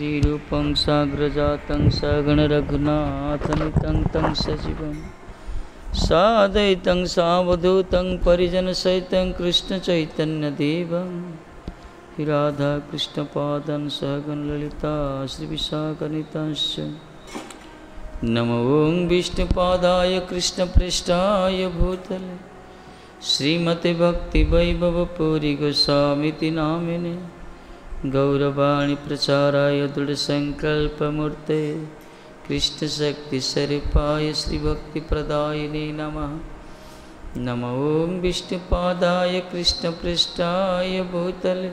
श्रीरूपं साग्रजातं सगणरघुनाथनितं तं सजीवं साद्वैतं सावधूतं परिजनसहितं कृष्णचैतन्यदेवं राधाकृष्णपादां सहगणललिता श्रीविशाखनितांश्च नमो विष्णुपादाय कृष्णप्रेष्ठाय भूतले श्रीमते भक्तिवैभवपुरी गोस्वामीति नामिने गौरवाणी प्रचाराय दृढ़संकल्पमूर्ते कृष्णशक्तिस्वरूपाय श्रीभक्तिप्रदायिने नमः। नमो विष्णुपादाय कृष्णप्रेष्ठाय भूतले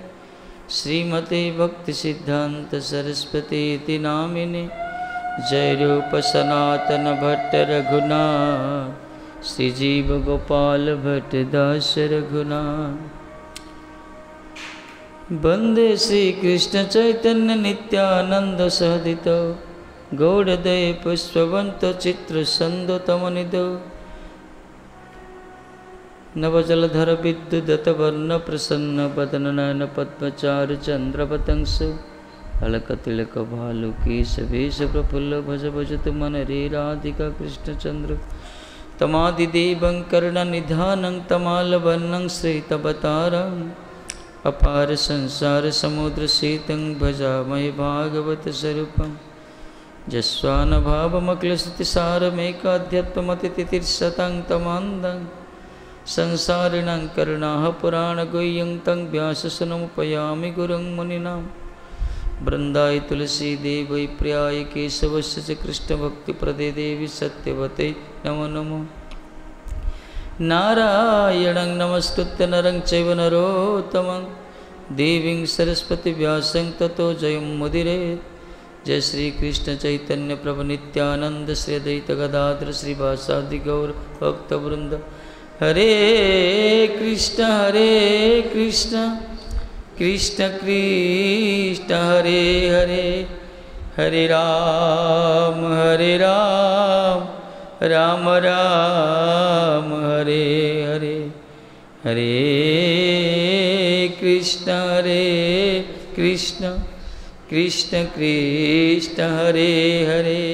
श्रीमते भक्तिसिद्धान्तसरस्वतीति नामिने जय रूप सनातन भट्ट रघुनाथ श्रीजीव गोपाल भट्ट दास रघुनाथ वंदे श्री कृष्ण चैतन्य नित्यानंद सहदितो गौड़दय पुष्पवंत चित्र संदतमनिदो नवजलधर विद्युदत वर्ण प्रसन्न वदन नयन पद्मचार चंद्रपतंस अलकतिलक भालु केश वेश प्रफुल्ल भज भजत मन रे राधिका कृष्णचंद्र तमादिदेवं करुणानिधानं तमालवर्णं श्रीतवतारम् अपार संसार समुद्र सेतं भजामहे भागवत स्वरूपं जस्वानुभावमक्लश्रुतिसारमेकाध्यात्ममतितितिर्शतं तमान्दं संसारिणां करुणाः पुराणगुह्यं तं व्याससुनमुपयामि गुरुं मुनिनां वृन्दाय तुलसीदेवै प्रियाय केशवस्य च कृष्णभक्तिप्रदे देवी सत्यवते नमो नमो। नारायणं नमस्कृत्य नरं चैव नरोत्तमं देवीं सरस्वती व्यासं ततो जयमुदीरयेत्। जय श्री कृष्ण चैतन्य प्रभु नित्यानंद श्री अद्वैत गदाधर श्रीवासादि गौर भक्तवृंद। हरे कृष्ण कृष्ण कृष्ण हरे हरे हरे राम राम राम हरे हरे हरे कृष्ण कृष्ण कृष्ण कृष्ण हरे हरे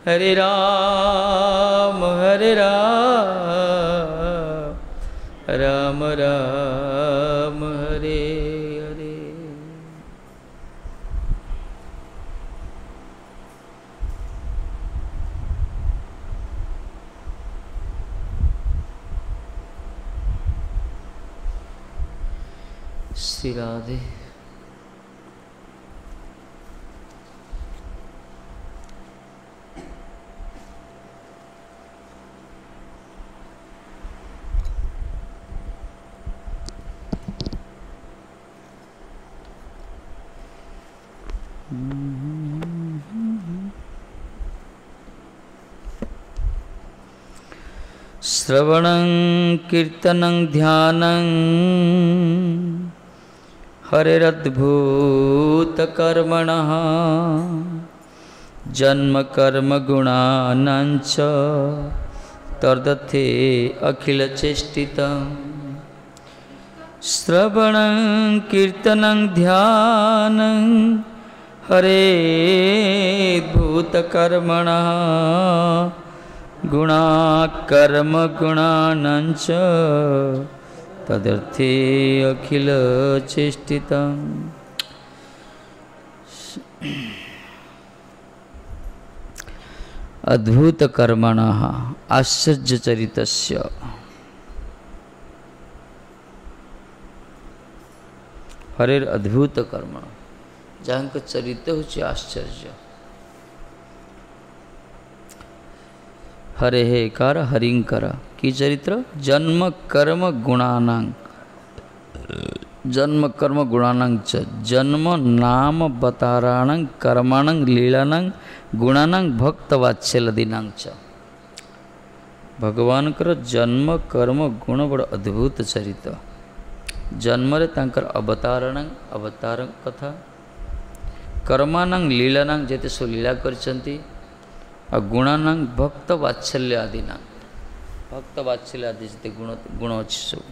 हरे राम राम राम हरे हरे। श्री राधे। श्रवणं कीर्तनं ध्यानं हरेरद्भुतकर्मणः जन्म कर्म गुणानां च तदर्थे अखिलचेष्टितं। श्रवणं कीर्तनं ध्यानं हरेर्भूतकर्मणः गुणा कर्म गुणानां च तदर्थे अखिल चेष्टितं। अद्भुत कर्मणः आश्चर्य चरितस्य हरेर अद्भुत कर्मण जहाँ चरित्र होचे आश्चर्य। हरे हे कार हरिंकर की चरित्र जन्म कर्म गुणानां च जन्म नाम बताराणां कर्माणां लीलानां गुणानां भक्तवात्सल्यदीनां च। भगवान कर जन्म कर्म गुण बड़ अद्भुत चरित्र। जन्म रे तांकर अवतार कथा कर्मानां लीलानां जेते सो लीला करचंती और गुणानां भक्त वात्सल्य आदिना भक्त वात्सल्य आदि जिते गुण अच्छे सब।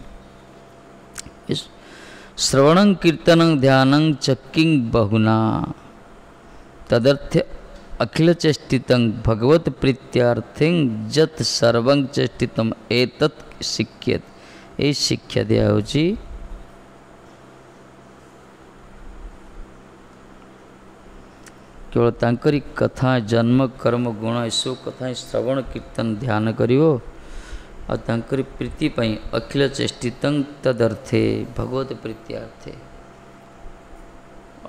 श्रवणं कीर्तनं ध्यानं च किं बहुना तदर्थ अखिल चेष्टितं भगवत प्रीत्यार्थिं जत सर्वं चेष्टितं एतत् शिक्ष्यत। ए शिक्षा दिया होची केवल तांकरी कथा जन्म कर्म गुण एसबू कथा श्रवण कीर्तन ध्यान करिवो और तांकरी प्रीति पई अखिल चेष्टितं तदर्थे भगवत प्रीत्यार्थे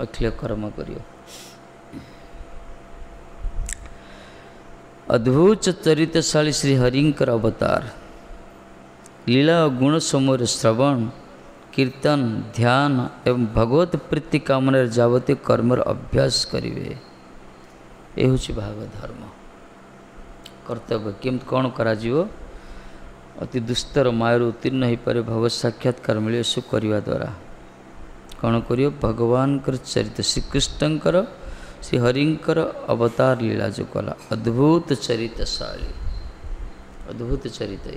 अखिल कर्म करियो। अद्भुत चरित्रशाली श्री हरिंकर अवतार लीला और गुण समूह श्रवण कीर्तन ध्यान एवं भगवत प्रीति कामना जावतीय कर्मर अभ्यास करिवे। ये हूँ भागवत धर्म कर्तव्य केमती कौन करा अति दुस्तर मायर उत्तीर्ण हो पारे भगवत साक्षात्कार मिले सु करने द्वारा कौन करियो भगवान चरित्र श्रीकृष्णकर श्री हरिंकर अवतार लीला जो कला अद्भुत चरित्रशाली अद्भुत चरित्र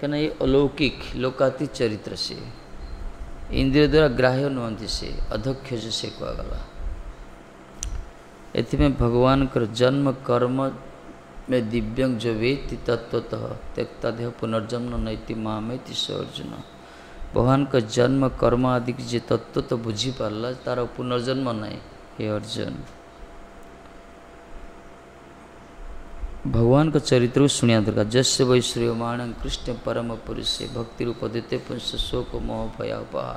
कहना ये अलौकिक लोकातीत चरित्र से इंद्रिय द्वारा ग्राह्य नुहति से अधक्ष से कहगला। एथिमें भगवान कर जन्म कर्म में दिव्यंग जो वेत्ति तत्वतः त्यक्ता देह पुनर्जन्म नैति मामेति स अर्जुन। भगवान का जन्म कर्म आदि की जे तत्व तो बुझी पारला तार पुनर्जन्म नहीं। हे अर्जुन भगवान का चरित्र सुनिया दरकार जस्य वै श्रीयमाण कृष्ण परम पुरुष भक्ति रूप देते पुंस शोक मोह भयापहा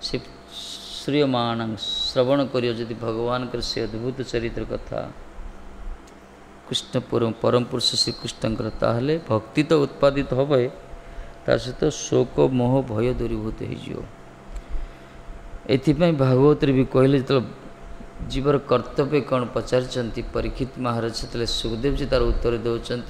से श्रीयमाण श्रवण करियो यदि भगवान कर से अद्भुत चरित्र कथा कृष्ण परम पुरुष श्रीकृष्ण ताहले भक्ति तो उत्पादित हे ता सहित शोक मोह भय दूरीभूत हो। एथिपाई भागवत भी कहले जो जीवर कर्तव्य कौन पचारि परीक्षित महाराज से सुखदेव जी तार उत्तर दौरान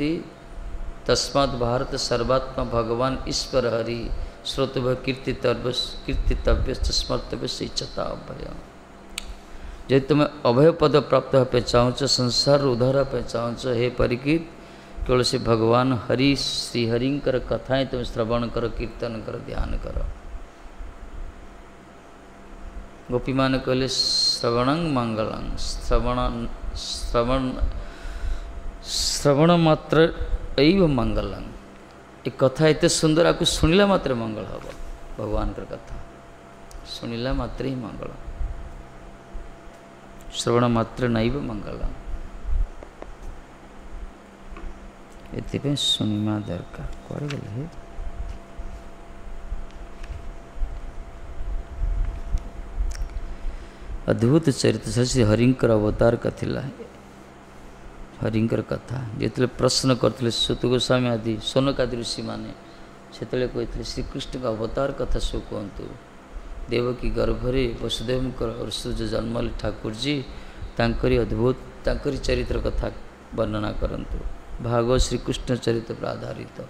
तस्मात् भारत सर्वात्मा भगवान ईश्वर हरि श्रोतव्य कीर्तितव्य स्मर्तव्य से इच्छता अभय। जब तुम्हें अभय पद प्राप्त होने चाहूँ संसार उद्धार होने चाहूँ हे परीक्षित केवल से भगवान हरि श्री हरिंकर कथाएं तुम श्रवण कर कीर्तन कर ध्यान कर। गोपी मान कहले श्रवणं मंगलं श्रवण मात्र एव मंगलं। एक कथा एत सुंदर आपको शुणिला मात्र मंगल हम भगवान कर कथा शुणिला मात्र ही मंगल श्रवण मात्र नैव मंगलम। एथिपाई शुणिमा दरकार कुआड़े गले अद्भुत चरित्र श्री हरिंकर अवतार कथिला हरिंकर कथा जिते प्रश्न करते सुत गोस्वामी आदि सोनक आदि ऋषि मैंने से कहते श्रीकृष्ण का अवतार कथा सो कहतु देवकी गर्भरे वसुदेव सूर्य जन्मले ठाकुर जी तांकरी अद्भुत तांकरी चरित्र कथा वर्णना करंतु भागवत श्रीकृष्ण चरित्र पर आधारित।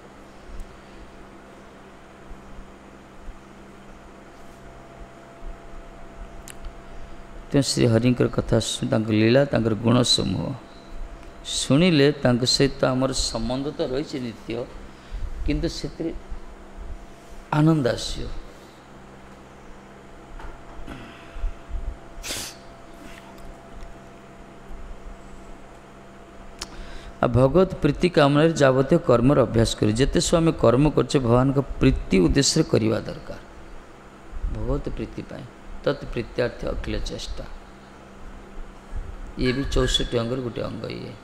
श्री हरिंकर कथा लीला गुण समूह शुणिले सहित आमर संबंध तो रही नित्य किंतु से आनंद आसियो। भगवत प्रीति कामना जावतीय कर्मर अभ्यास कर जिते सो आम कर्म कर भगवान का प्रीति उद्देश्य करवा दरकार भगवत प्रीति पाई तत्प्रीत्यार्थ अखिल चेष्टा ये भी 64 अंगर गोटे अंग ये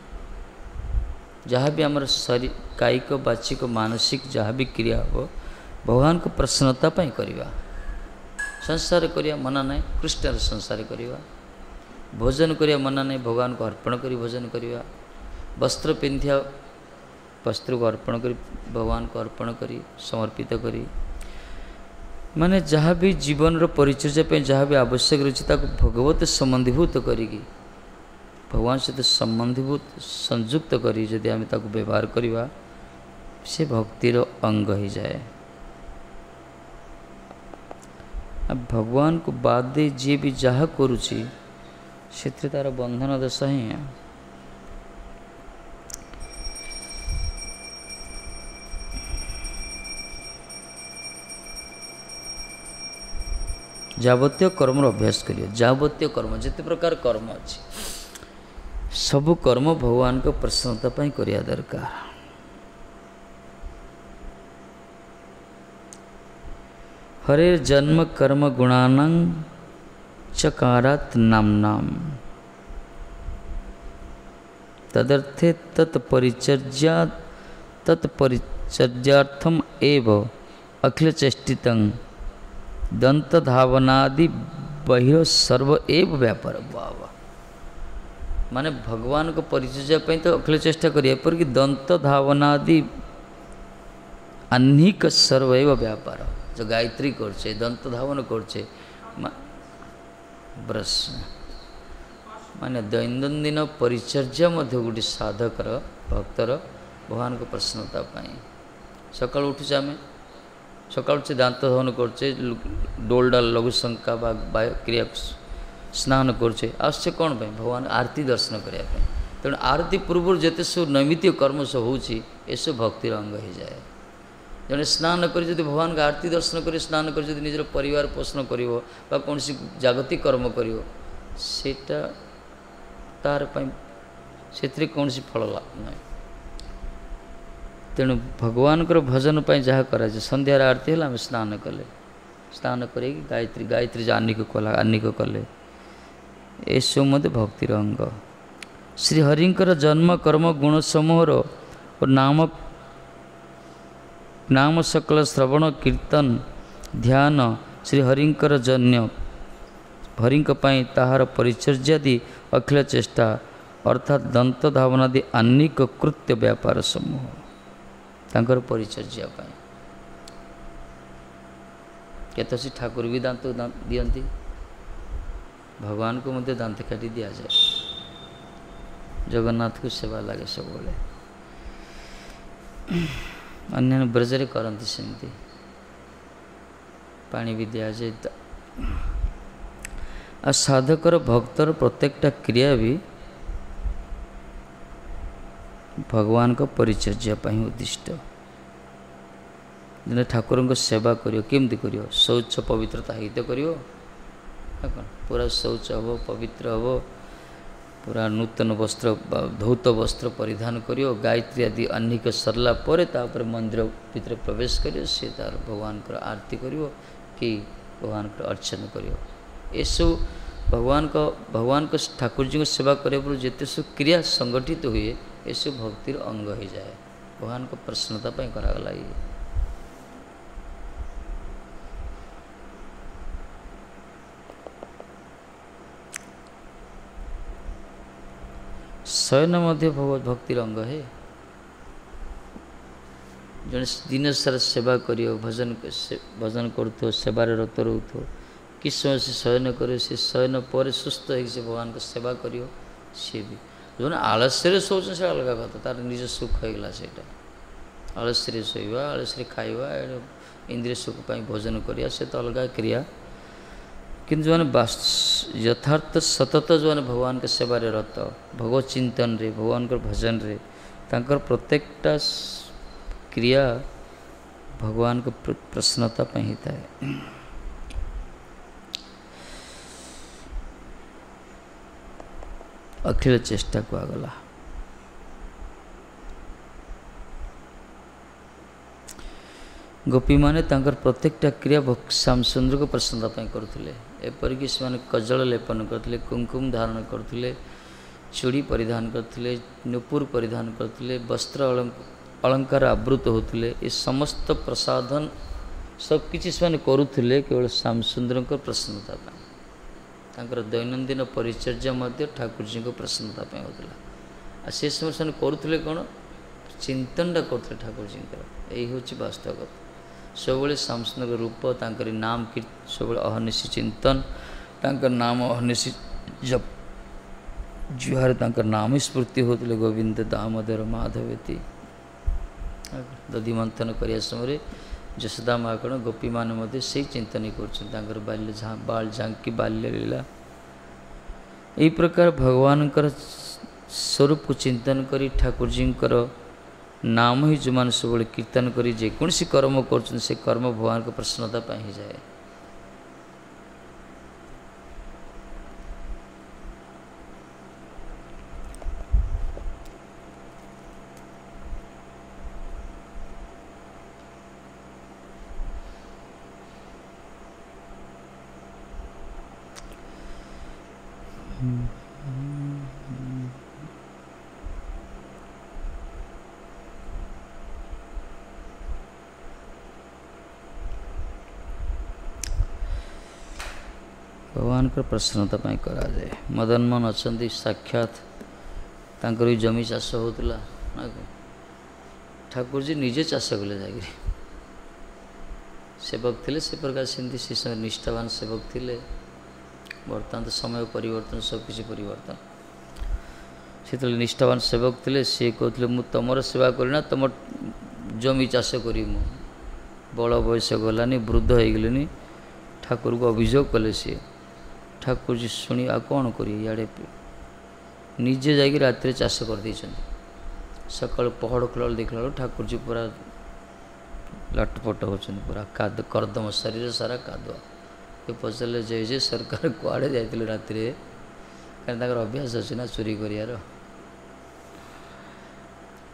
जहाँ भी आमर शरीर कायिक बाचिक मानसिक जहाँ भी क्रिया हो भगवान को प्रसन्नता पाई करवा संसार करिया मना नहीं कृष्ण संसार करवा भोजन करिया मना नहीं भगवान को अर्पण करी भोजन करवा वस्त्र पिंधिया वस्त्र को अर्पण करी भगवान को अर्पण करी समर्पित करी माने जहाँ भी जीवन रो परिचर्या पे जहाँ भी आवश्यक रही भगवत संबंधीभूत करी भगवान सहित संबंधीभूत संयुक्त करी जदि आम व्यवहार करवा से भक्तिर अंग ही जाए। अब भगवान को बाद दे जी भी जहाँ करुची से तार बंधन दशा ही है। जावतीय कर्म अभ्यास करियो। जावतीय कर्म जिते प्रकार कर्म अच्छी सबु कर्म भगवान को प्रसन्नता पाई करिया दरकार। हरे जन्म कर्म गुणानां चकारात् नाम्नाम तदर्थे तत्परिचर्यार्थम एव अखिल चेष्टितं दंत धावनादि बहिर सर्व एव व्यापार। बाबा माने भगवान को परिचर्या पे तो अखिल चेष्टा करिए पर कि दंत धावनादि अन्निक सर्व एव व्यापार। जो गायत्री करछे दंत धावन करछे ब्रश माने दैनंदिन परिचर्या मध्य गोटे साधकर भक्तर भगवान को प्रसन्नता पाई सकाल उठुचे आम सकाल से दांत धावन करछे डोल डाल लघु शंका क्रिया स्नान करछे आसे कौन पे भगवान आरती दर्शन करने तेणु आरती पूर्व जिते सब नैमित्तिक कर्म सब होची एसब भक्तिर अंग हो जाए। जड़े स्नान कर भगवान का आरती दर्शन कर स्नान कर निजर परिवार पोषण कर कौन जागतिक कर्म कर तार से कौन फल ना। तेणु भगवान को भजन पर जहाँ कर संध्यार आरती है स्नान कले स्नान कर गायत्री गायत्री जो आनिक कले ये सब मत भक्तिर अंग। श्रीहरिंकर जन्म कर्म गुण समूहर और नाम सकल श्रवण कीर्तन ध्यान श्रीहरिंकर जन्य हरिंक पाई ताहार परिचर्यादि अखिल चेष्टा अर्थात दंत धावनादि अन्निक कृत्य व्यापार समूह तांकर परिचर्या पाई केतसी ठाकुर भी दांत दियंती भगवान को मध्य दांत काटी दिया जाए जगन्नाथ को सेवा लगे सब अन्य ब्रजरे करती सेमती पानी भी दिया जाए। आ साधकर भक्तर प्रत्येकटा क्रिया भी भगवान को परिचर्या पाई उद्दिष्ट। जने ठाकुर को सेवा करियो केमती करियो शौच पवित्रता हित करियो पूरा शौच हम पवित्र हम पूरा नूतन वस्त्र धौत वस्त्र परिधान करियो गायत्री आदि अन्निक सरला परे तापर मंदिर भीतर प्रवेश करियो से तार भगवान को आरती करियो कि भगवान को अर्चना करियो। ये सब भगवान को ठाकुर जी को सेवा करे पर जिते सब क्रिया संगठित हुए ये सब भक्तिर अंग हो जाए भगवान को प्रसन्नता पाई करागला। ये शयन मध्य भक्तिर अंग है। जन दिन सारा सेवा करियो भजन करो सेवार रत रो किस समय से शयन करियो से शयन पर सुस्थ है से भगवान को सेवा करियो सी भी जो आलस्य शोच से अलग कथा तार निज सुख होगा से आलस्य शोवा आलस्य खाइबा इंद्रिय सुख पाई भोजन करिया से तो अलग क्रिया किंतु जो यथार्थ सतत जो भगवान के सेवा रत भगवत चिंतन रे भगवान को भजन रे तांकर प्रत्येकटा क्रिया भगवान को प्रसन्नता पाई होता है। अखिल चेष्टा को आगला गोपी माने तांकर प्रत्येकटा क्रिया श्याम सुंदर को प्रसन्नता पाई करुले एपरिक से कजल लेपन करते कुमकुम धारण करते चूड़ी परिधान करते नुपुर परिधान करते वस्त्र अलंकार आवृत होते ये समस्त प्रसाधन सबकि से करुले केवल श्याम सुंदर को प्रसन्नता पाई तांकर दैनंदिन परिचर्या मध्य ठाकुर जी को प्रसन्नता पाई होता से समय से करुले कौन चिंतनटा करते ठाकुर जी यही हूँ वास्तव कथा सब श्याम सुंदर रूप तांकर नाम सब अहर्निशी चिंतन तांकर नाम अहर्निशी जप जुहार तांकर नाम स्फूर्ति होते गोविंद दामोदर माधवेती दधि मंथन करने समय यशोदा माँ कौन गोपी मान से चिंतन ही कर बाल्य बाल झांकी बाल्य लीला यही प्रकार भगवान स्वरूप को चिंतन करी ठाकुर जी नाम ही जो मान सब कीर्तन करी जेकोसी कर्म कर कर्म भगवान को प्रसन्नता पाई जाए। भगवान को प्रसन्नता पाई करा जाए। मदन मोहन अच्छा साक्षात तांकर भी जमी चाष होता ना ठाकुर जी निजे चाष कले जाकि सेवक थे से प्रकार सेमती से समय निष्ठावान सेवक थे। बर्तमान तो समय परिवर्तन सबकिछ परिवर्तन से निष्ठावान सेवक थे सी कहते मु तुम सेवा करना तुम जमी चाष करी मु बड़ बयस गलानी वृद्ध हो गले ठाकुर को अभियोग कले सी ठाकुर जी शुणी आ कौन करिए इे निजे जा रात चाष कर सका पहड़ खोल देखला ठाकुर जी पूरा लटपट होती पूरा काद करदम शरीर सारा कादुआ ये पचारे जय जय सरकार कुआड़े जाते रात कहीं अभ्यास अच्छे ना चोरी करार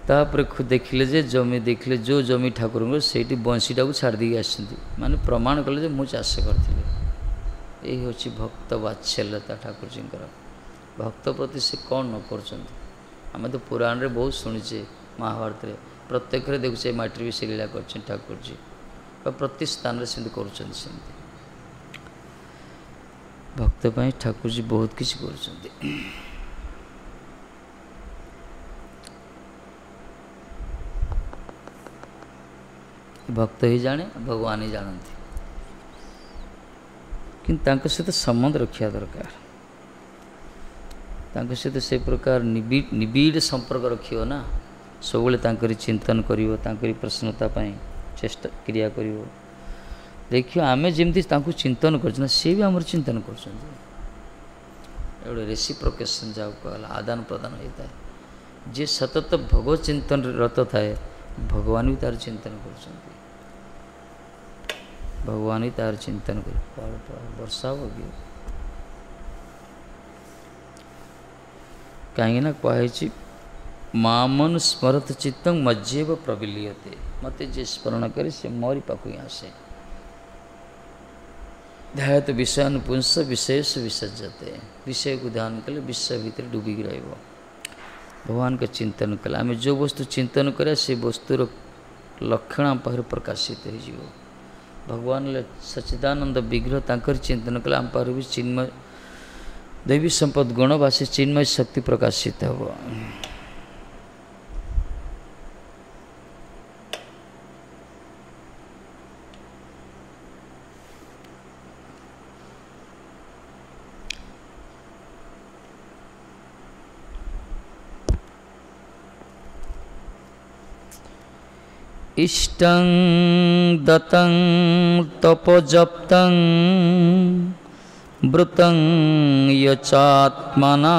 तापर देखिले जे जमी देखिले जो जमी ठाकुर से बंशीटा को छाड़ी माने प्रमाण कले मु चाष करी यही हूँ भक्त वात्सल्यता ठाकुर जी भक्त प्रति से कौन न कर तो पुराण रे बहुत शुणीचे महाभारत रे प्रत्येक देखुचे माटी भी से लीला कर ठाकुर जी प्रति स्थान से भक्त पाई ठाकुर जी बहुत किसी कर भक्त ही जाने भगवान ही जानती कि सहित संबंध रखा दरकार सहित से प्रकार निबिड़ संपर्क रखियो ना सब चिंतन करिवो प्रसन्नता पाई चेष्टा क्रिया करिवो देखियो आमे जेमती चिंतन करछना से भी आमर चिंतन करछन एवढे रेसिप्रोकेशन जाओ कहला आदान प्रदान होता है जे सतत भगवत चिंतन रत थाए भगवान भी तार चिंतन करछन भगवान ही तार चिंतन कर वर्षा होगी कहीं कही मामन स्मरत चित्तं मज्जेव प्रविलीयते मत जे स्मरण करे से मोरी पाखु आसे ध्यात विषयान पुंस विशेष विसर्जते विषय को ध्यान कले विषय भीतर डूबी रह भगवान का चिंतन कले आम जो वस्तु चिंतन करे से वस्तुर लक्षण आम पाखे प्रकाशित हो भगवान सच्चिदानंद विग्रह तांकर चिंतन कले आम पाखे भी चिन्मय दैवी संपद गुणवासी चिन्मय शक्ति प्रकाशित हो इष्टं दतं तपोजप्तं वृतं यचात्मना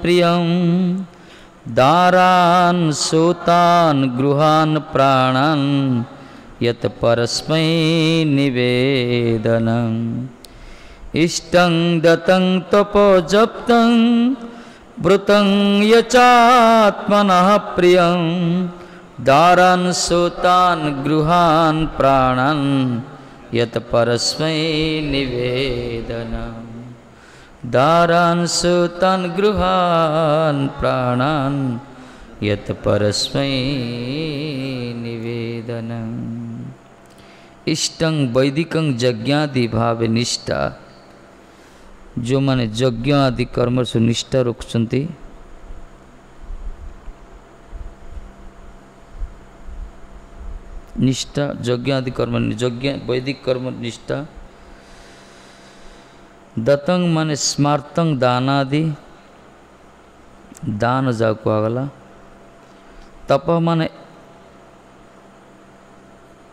प्रियं दारान् सूतान् गृहान् प्राणान् यत् परस्मै निवेदनम् इष्टं दतं तपोजप्तं वृतं यचात्मना प्रियं दारान् सूतान् गृहान् प्राणान् यत् परस्मै निवेदनम् दारान् सूतान् गृहान् प्राणान् यत् परस्मै निवेदनम् इष्टं वैदिकं यज्ञादि भाव निष्ठा जो माने यज्ञ आदि कर्म से निष्ठा रखुचंती निष्ठा यज्ञ आदि कर्म यज्ञ वैदिक कर्म निष्ठा दतंग माने स्मार्तंग दानादि दान जाको आगला तप माने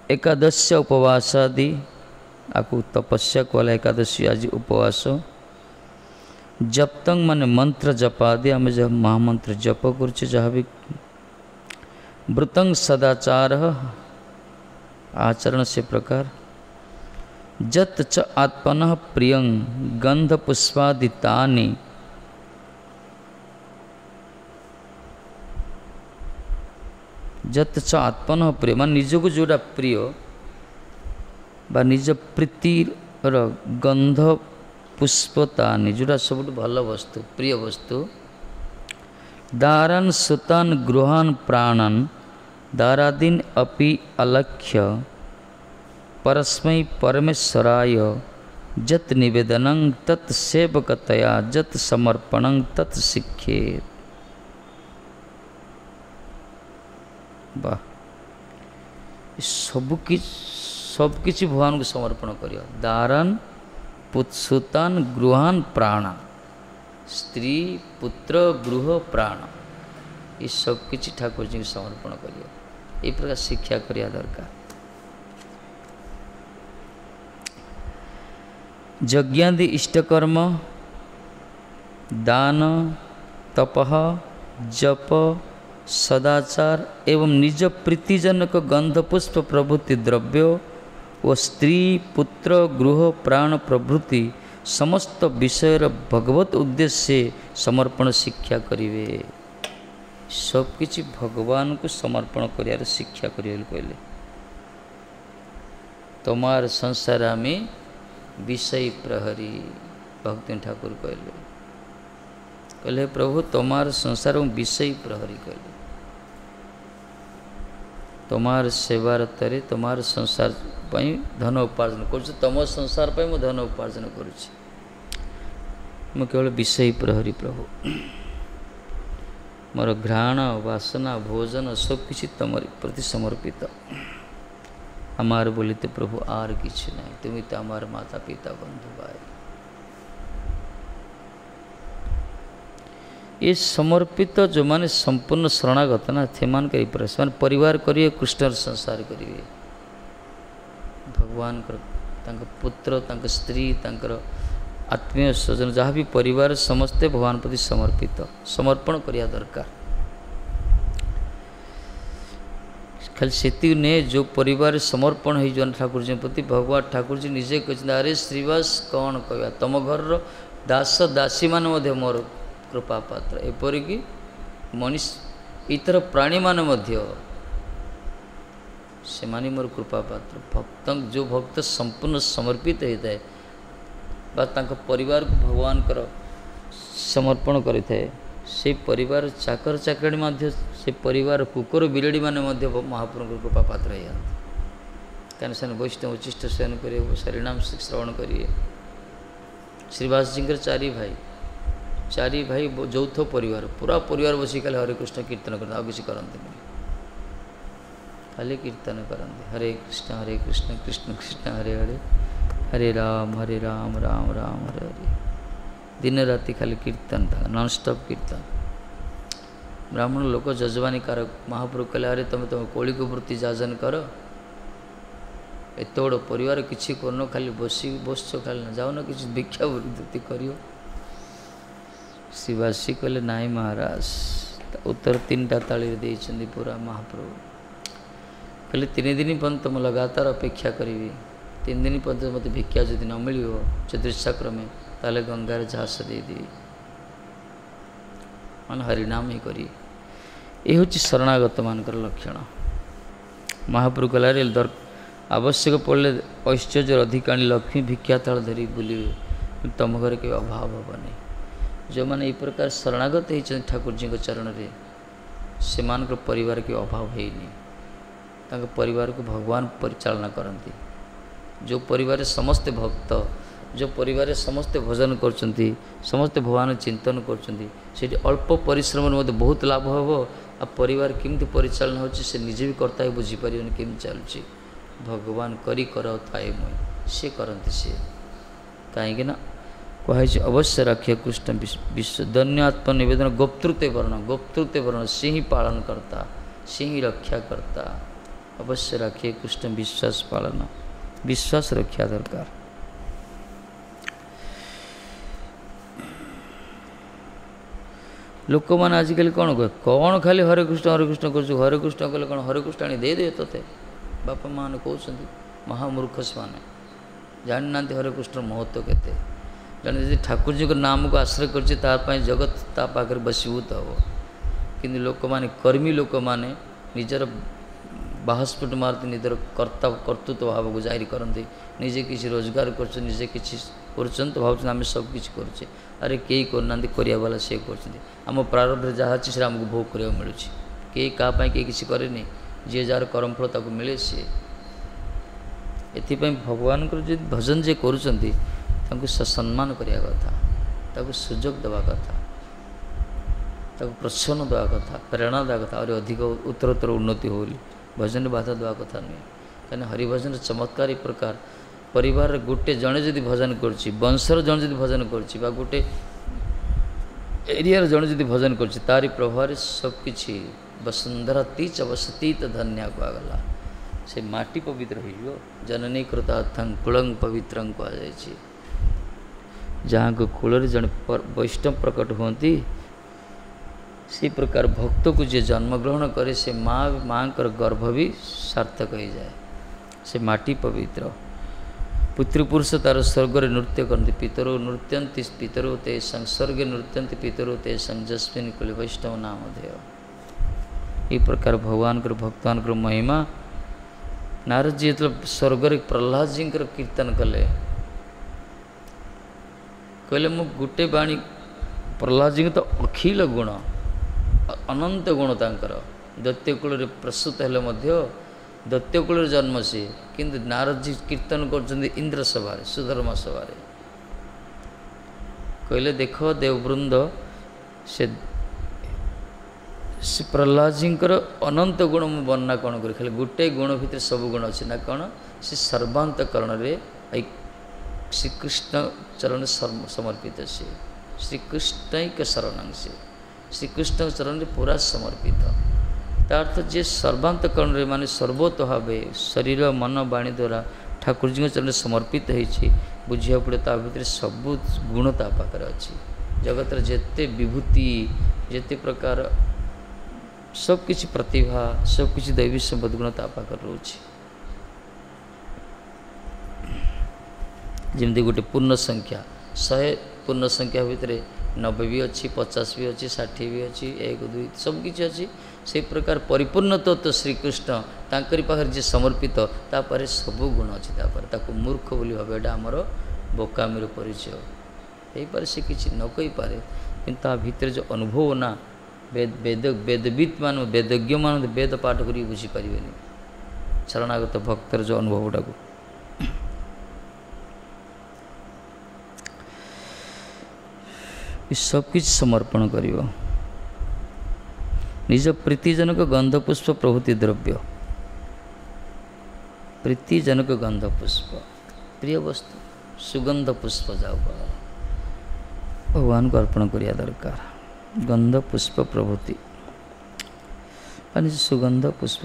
एकादश उपवासादि आकु तपस्या कहला एकादशी आज उपवास जपतंग माने मंत्र जपादि आम जब महामंत्र जप करुचे जहाँ भी वृतंग सदाचार आचरण से प्रकार जत च आत्मनः प्रियं गंध पुष्पादितानि जत च आत्मनः प्रिय मान निज को जोड़ा प्रिय बा निज प्रीतिर गंध पुष्पतानि जोड़ा सब भल वस्तु प्रिय वस्तु दारान सुतान गृहान प्राणन दारादीन अपि अलक्ष्य परस्मै परमेश्वराय जत निवेदनं तत् सेवकतया जत समर्पणं तत् शिक्षेत। वाह, सबकिछि भगवान को समर्पण करियो। दारन पुत्सुतान गृहान प्राण, स्त्री पुत्र गृह प्राण, ये सबकिछि ठाकुर जी को समर्पण करियो। ये प्रकार शिक्षा करिया दरकार। यज्ञादि इष्टकर्म, दान, तपः, जप, सदाचार एवं निज प्रीतिजनक गंधपुष्प प्रभृति द्रव्य व स्त्री पुत्र गृह प्राण प्रभृति समस्त विषय भगवत उद्देश्य समर्पण शिक्षा करिवे। सबकिछि भगवान को समर्पण करियार शिक्षा करिवे कहले। तमार संसार में विषय प्रहरी, भक्ति ठाकुर कहले प्रभु तमार संसार में विषय प्रहरी कहले। तमार सेवार तरे तमार संसार पाई धन उपार्जन कर, तम संसार पाई मु धन उपार्जन करुछि, मु केवल विषय प्रहरी प्रभु। मोर घ्राण वासना भोजन सबकिछि तमरि प्रति समर्पित। आमार बोलिते प्रभु आर किछि नहीं, तुम तो आमार माता पिता बंधु भाई। ये समर्पित जो माने संपूर्ण शरणागत ना थे मान करी परिवार करिए, कृष्ण संसार करिए। भगवान पुत्र स्त्री आत्मीय स्वजन जहाँ भी परिवार समस्ते भगवान प्रति समर्पित समर्पण करिया दरकार। खाली सेति ने जो परिवार समर्पण हो ठाकुर जी प्रति भगवान ठाकुर जी निजे कहते अरे श्रीवास कौन कहवा तुम घर दास दासी मान मोर कृपा पात्र, एपरिकी मनीष इतर प्राणी मान से मानी मोर कृपा पात्र। भक्त जो भक्त संपूर्ण समर्पित होता है बा तांको परिवार को भगवान कर समर्पण करते से परिवार चाकर चाकराणी मध्य से परिवार कुकुर बिलेड़ी माने मध्य महाप्रभु कृपा पात्र हो जाते। कहीं से वैष्णव उचिष्ट सेवन करिए, हरिनाम श्रवण करिए। श्रीवास जी चारि भाई यौथ परिवार पूरा परिवार बस खाली हरे कृष्ण कीर्तन करते, आउ किसी करते नहीं, खाली कीर्तन करते हरे कृष्ण कृष्ण कृष्ण हरे हरे हरे राम राम राम हरे हरे। दिन राति खाली कीर्तन था, नॉन स्टॉप कीर्तन। ब्राह्मण लोक जजवानी कारक महाप्रभु कहले अरे तुम कौलिक वृत्ति जाजन कर, एत बड़ परिवार किसी करन, खाली बस खाली ना जाओ ना किसी भिक्षा वृत्ति करियो। शिवासी कहले नाई महाराज, उत्तर 3टा ताली देइछन्ति पूरा महाप्रभु। कहले 3 दिन पर्यंत मैं लगातार अपेक्षा करी, 3 दिन पर्यंत मत भिक्षा जदि न मिल चतुर्साक्रमे ताले गंगार झास देदी मान हरिनाम ही करी। ये हूँ शरणागत मानकर लक्षण। महाप्रभु कहला आवश्यक पड़े ऐश्वर्य अधिकाणी लक्ष्मी भिक्षा थाल धरी बुलिवे, तुम घर के अभाव हम नहीं। जो मैंने ये प्रकार शरणागत होती ठाकुर जी चरण में से परिवार के अभाव है नहीं, परिवार को भगवान परिचालना करती। जो परिवार समस्ते भक्त, जो परिवार समस्ते भजन करछन्ति, समस्ते भगवान चिंतन करछन्ति, सेठी अल्प परिश्रम में बहुत लाभ हम। आ परिवार केमती परिचालना होछि से निजे भी करता है, बुझी पारिबनि केमती चलुछि। भगवान करी कर थाए मुई से करती से कहीं ना कहे अवश्य रखिए कृष्ण विश्व धन्य आत्म निवेदन गोप्तृत्व वर्ण से ही पालन करता, से ही रक्षा करता। अवश्य रखिए कृष्ण विश्वास पालन, विश्वास रक्षा दरकार। लोक मैंने आजिकल कौन कहे कौन खाली हरे कृष्ण कर, हरे कृष्ण कले कौन हरे कृष्ण आनी दे तोते बापा माँ ने कहते महामूर्ख से मैंने जानी ना हरे कृष्ण महत्व केते। जन जी ठाकुर जी को नाम को आश्रय कर जगत ता पाखे बसीभूत हम, कि लोक मैंने कर्मी लोक मैंने निजर बाहस्फुट मारती निजर कर्तृत्व भाव को जाहिर करते, निजे किसी रोजगार कर निजे किसी कर भाव आम सब किसी करुचे। अरे कई करना करिया वाला से करम प्रारब्ध जहाँ अच्छी से आमको भोग करा मिलूँ, कई क्या कई किसी करे जी जार कर्मफल ताको मिले सी। एपाई भगवान जो भजन जे करुँच तांको सम्मान करिया कथा, ताको सुजोग देवा कथा, ताको प्रोत्साहन देवा कथा, प्रेरणा देवा कथा और अधिक उत्तरोत्तर उन्नति हो भजन बाधा देवा कथा नुहे। कहीं हरिभजन चमत्कार ए प्रकार परिवार गोटे जड़े जदि भजन करछि, वंशर जड़े जदि भजन करछि, गोटे एरिया जड़े जदि भजन करछि, तारी प्रभाव सबकि वसुंधरा तीच वसतीत धन्या कहगला। से माटी पवित्र हो जननी कृतार्थं कुलं पवित्रं कहुई। जहाँ को कूल जन वैष्णव प्रकट होती से प्रकार भक्त को जे जन्म ग्रहण करे से माँ कर गर्भ भी सार्थक हो जाए। से माटी पवित्र पितृपुरुष तार स्वर्ग नृत्य करती पितरो नृत्यंति पितरो ते संसर्गे नृत्यंति पितरो ते संजस्विन कुल वैष्णव नामधेय। ये प्रकार भगवान भक्तान महिमा नारद जी जो स्वर्ग प्रहलाद जी कीर्तन कले कहले मु गोटे बाणी प्रहलाद जी तो अखिल गुण अनंत गुण तांकर दैत्य कूल प्रसूत हेले दैत्य कूल जन्म सी किंतु नारद जी कीर्तन कर इंद्र सभा सुधर्मा सभा कहले देख देववृंद से प्रहलाद जी अनंत गुण मु वर्णना कौन कर खाली गोटे गुण भितर सब गुण अच्छे ना कौन से सर्वांतकरण श्रीकृष्ण चरण समर्पित से श्रीकृष्ण के शरण से श्रीकृष्ण चरण पूरा समर्पित तार्थ जे सर्वांतकरण माने सर्वोत भाव शरीर मन वाणी द्वारा ठाकुर जी चरण समर्पित होती बुझा पड़े ता भीतर सब गुण ता पाखे अच्छी जगत जेते विभूति जेते प्रकार सबकिछि प्रतिभा सबकिछि दैवी संपद गुण ता पाखे रोचे। जमती गोटे पूर्ण संख्या 100 पूर्ण संख्या भितर 90 भी अच्छी 50 भी अच्छी 60 भी अच्छी 1 2 सबकि अच्छी से प्रकार परिपूर्ण तत्व श्रीकृष्ण तांकरी पाखर जे समर्पित तापर सब गुण अच्छी तापर मूर्ख बोली भाव एटा आमर बोकामीर परिचय हो पारे से किसी न कही पारे किंतु भितर जो अनुभव ना वेदविद मान वेदज्ञ मान वेद पाठ कर बुझीपारे शरणागत भक्तर जो अनुभव टाक सबकि समर्पण कर निज प्रीतिजनक गंधपुष्प प्रभृति द्रव्य प्रीतिजनक गंधपुष्प प्रिय वस्तु सुगंध पुष्प जाओ भगवान को अर्पण करिया दरकार गंध पुष्प प्रभृति सुगंध पुष्प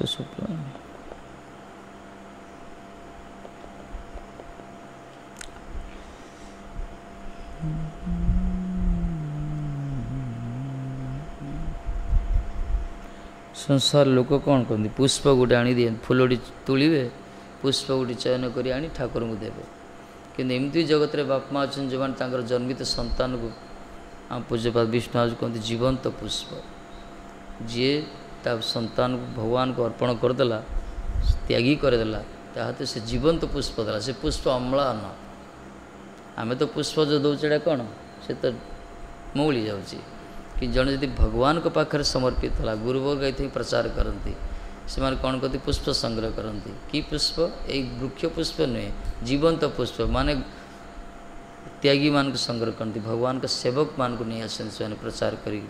संसार लोक कौन कहते पुष्प गोटे आनी दिए फुलटी तुलिबे पुष्प गोटे चयन कर आनी ठाकुर को देवे कि एमती जगत रे बाप माँ अच्छा जो मैंने जन्मित संतान को आम पूज्यपाद विष्णु आज कहते जीवंत पुष्प जी ता संतान को भगवान को अर्पण करदेला त्यागी करदेला तो से जीवंत पुष्प देला से पुष्प अम्लान आम तो पुष्प जो दौचे कौन से तो मौली जाऊँगी कि जड़े जब भगवान को पाखर समर्पित है गुरुवर्ग ये प्रचार करती से कौन कहते पुष्प संग्रह करती कि पुष्प एक वृक्ष पुष्प नुहे जीवंत पुष्प माने त्यागी मान को संग्रह करती भगवान का सेवक मान को नहीं आसती से प्रचार करी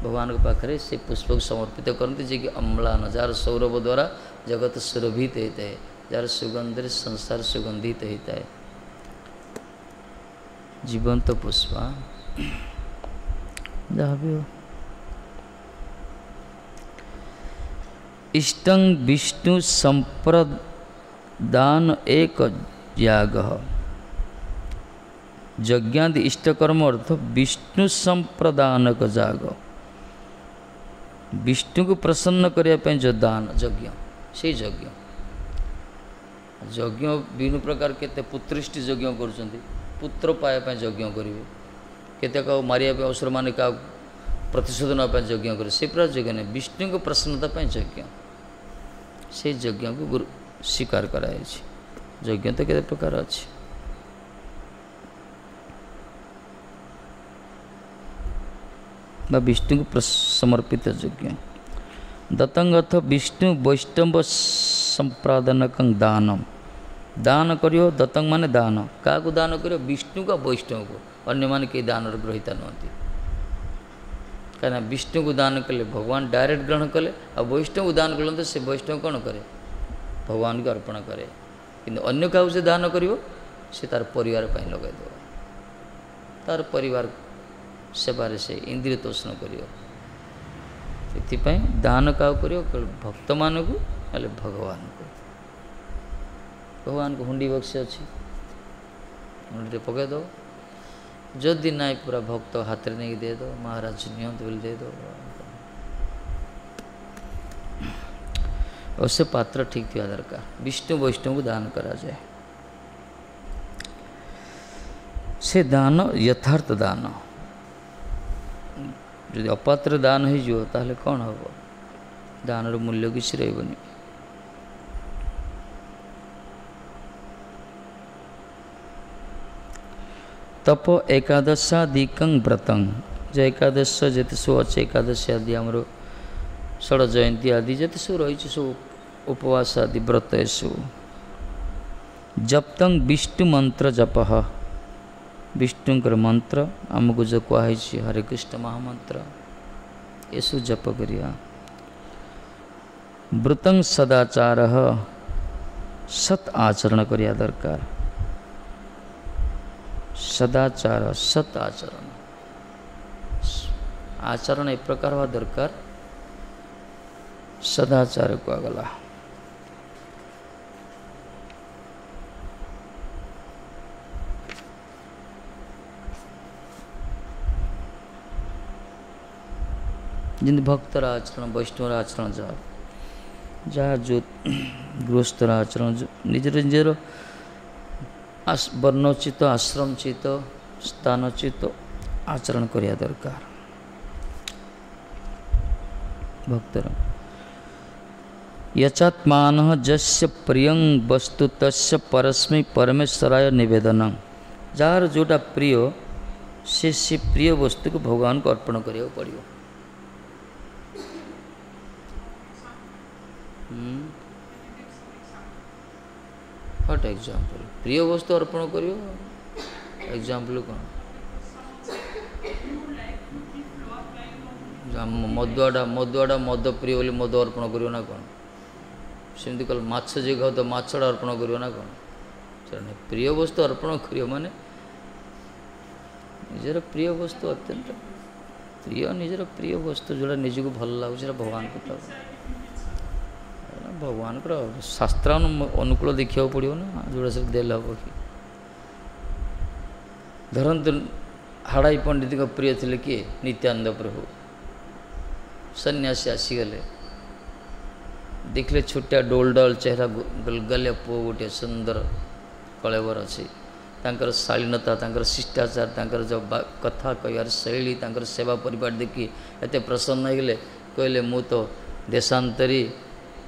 भगवान के पाखरे से पुष्प को समर्पित करती जे कि अम्लान जार सौरभ द्वारा जगत सुरभित होता है जार सुगंध संसार सुगंधित होता है जीवंत पुष्प जहाँ भी हो इष्टं विष्णु संप्रदान एक याग यज्ञादि इष्टकर्म अर्थ विष्णु संप्रदानक जाग विष्णु को प्रसन्न करने जो दान यज्ञ से यज्ञ यज्ञ विभिन्न प्रकार केते पुत्रिष्टि यज्ञ कर पुत्र पाया यज्ञ करेंगे केतेक मारिया असुर मान क्या प्रतिशोध नापी यज्ञ करे से पूरा यज्ञ नहीं विष्णु को प्रसन्नता यज्ञ से यज्ञ को गुरु स्वीकार कराई यज्ञ तो केते प्रकार अच्छे विष्णु को समर्पित यज्ञ दत्तंग अर्थ विष्णु वैष्णव संप्रादनक दानम दान करियो दत्तंग माने दान क्या दान करियो विष्णु का वैष्णव को अन्य माने कई दान ग्रहीता नुहति कहीं विष्णु को दान कले भगवान डायरेक्ट ग्रहण कले आ वैष्णव को दान कले से वैष्णव कौन करे भगवान को अर्पण करे कि अन्य क्या से दान करियो से तार परिवार लगे दो तार परिवार सेवारे से इंद्रिय तोषण करियो से दान क्या करियो भक्त मान को हेल्ले भगवान को भगवान को हुंडी बक्सी अच्छी हुंडी पकई दो जदि ना पूरा भक्त हाथ में नहीं दे दो महाराज नियंत बोले दे दो और से पात्र ठीक थी दरकार विष्णु वैष्णव को दान करा जाए से दान यथार्थ दान जो अपात्र दान हो ताहले कौन हम दान मूल्य किसी रही तप एकादशादिकं व्रतं जो एकादश जिते सब अच्छे एकादशी आदि आमर षड़ जयंती आदि जिते सब रही सब उपवास आदि व्रत सब जप्तं विष्णु मंत्र जप विष्णुंकर मंत्र आमको जो कहुई हरे कृष्ण महामंत्र ये सब जप करिया व्रतं सदाचार सत आचरण करिया दरकार सदाचार सत आचरण आचरण एक प्रकार हुआ दरकार सदाचार को आगला जिन भक्तर आचरण वैष्णव आचरण जहाँ जो गृहस्थर आचरण निजर निजर वर्णोचित आश्रमचित स्थानचित आचरण करिया दरकार भक्तर यचात्मान जस्य प्रियं वस्तु तस्य परस्मै परमेश्वराय निवेदन जार जोटा प्रिय से प्रिय वस्तु को भगवान को अर्पण करिया पड़ियो व्हाट एग्जाम्पल प्रिय वस्तु अर्पण करियो एग्जाम्पल कौन मदुआटा मद प्रिय बोली मद अर्पण करियो ना कौन सेमती कल माछ जे खाओ तो माछड़ा अर्पण करियो ना कौन प्रिय वस्तु अर्पण करियो माने निजर प्रिय वस्तु अत्यंत प्रिय निजर प्रिय वस्तु जोड़ा निजको भल लगुच भगवान को तो भगवान को शास्त्र अनुकूल देखा पड़ो ना जोड़ा सब देल हम कि धरतु हाड़ाई पंडित का प्रिय थे किए नित्यानंद प्रभु सन्यासी आसीगले देखले छोटिया डोल डल चेहरा गले पुओ गोटे सुंदर कलेवर अच्छी तांकर शालीनता तांकर शिष्टाचार तांकर जो कथा कहार शैली तांकर सेवा परिवार देखी एत प्रसन्न हो गले कहले मु तो देशांतरी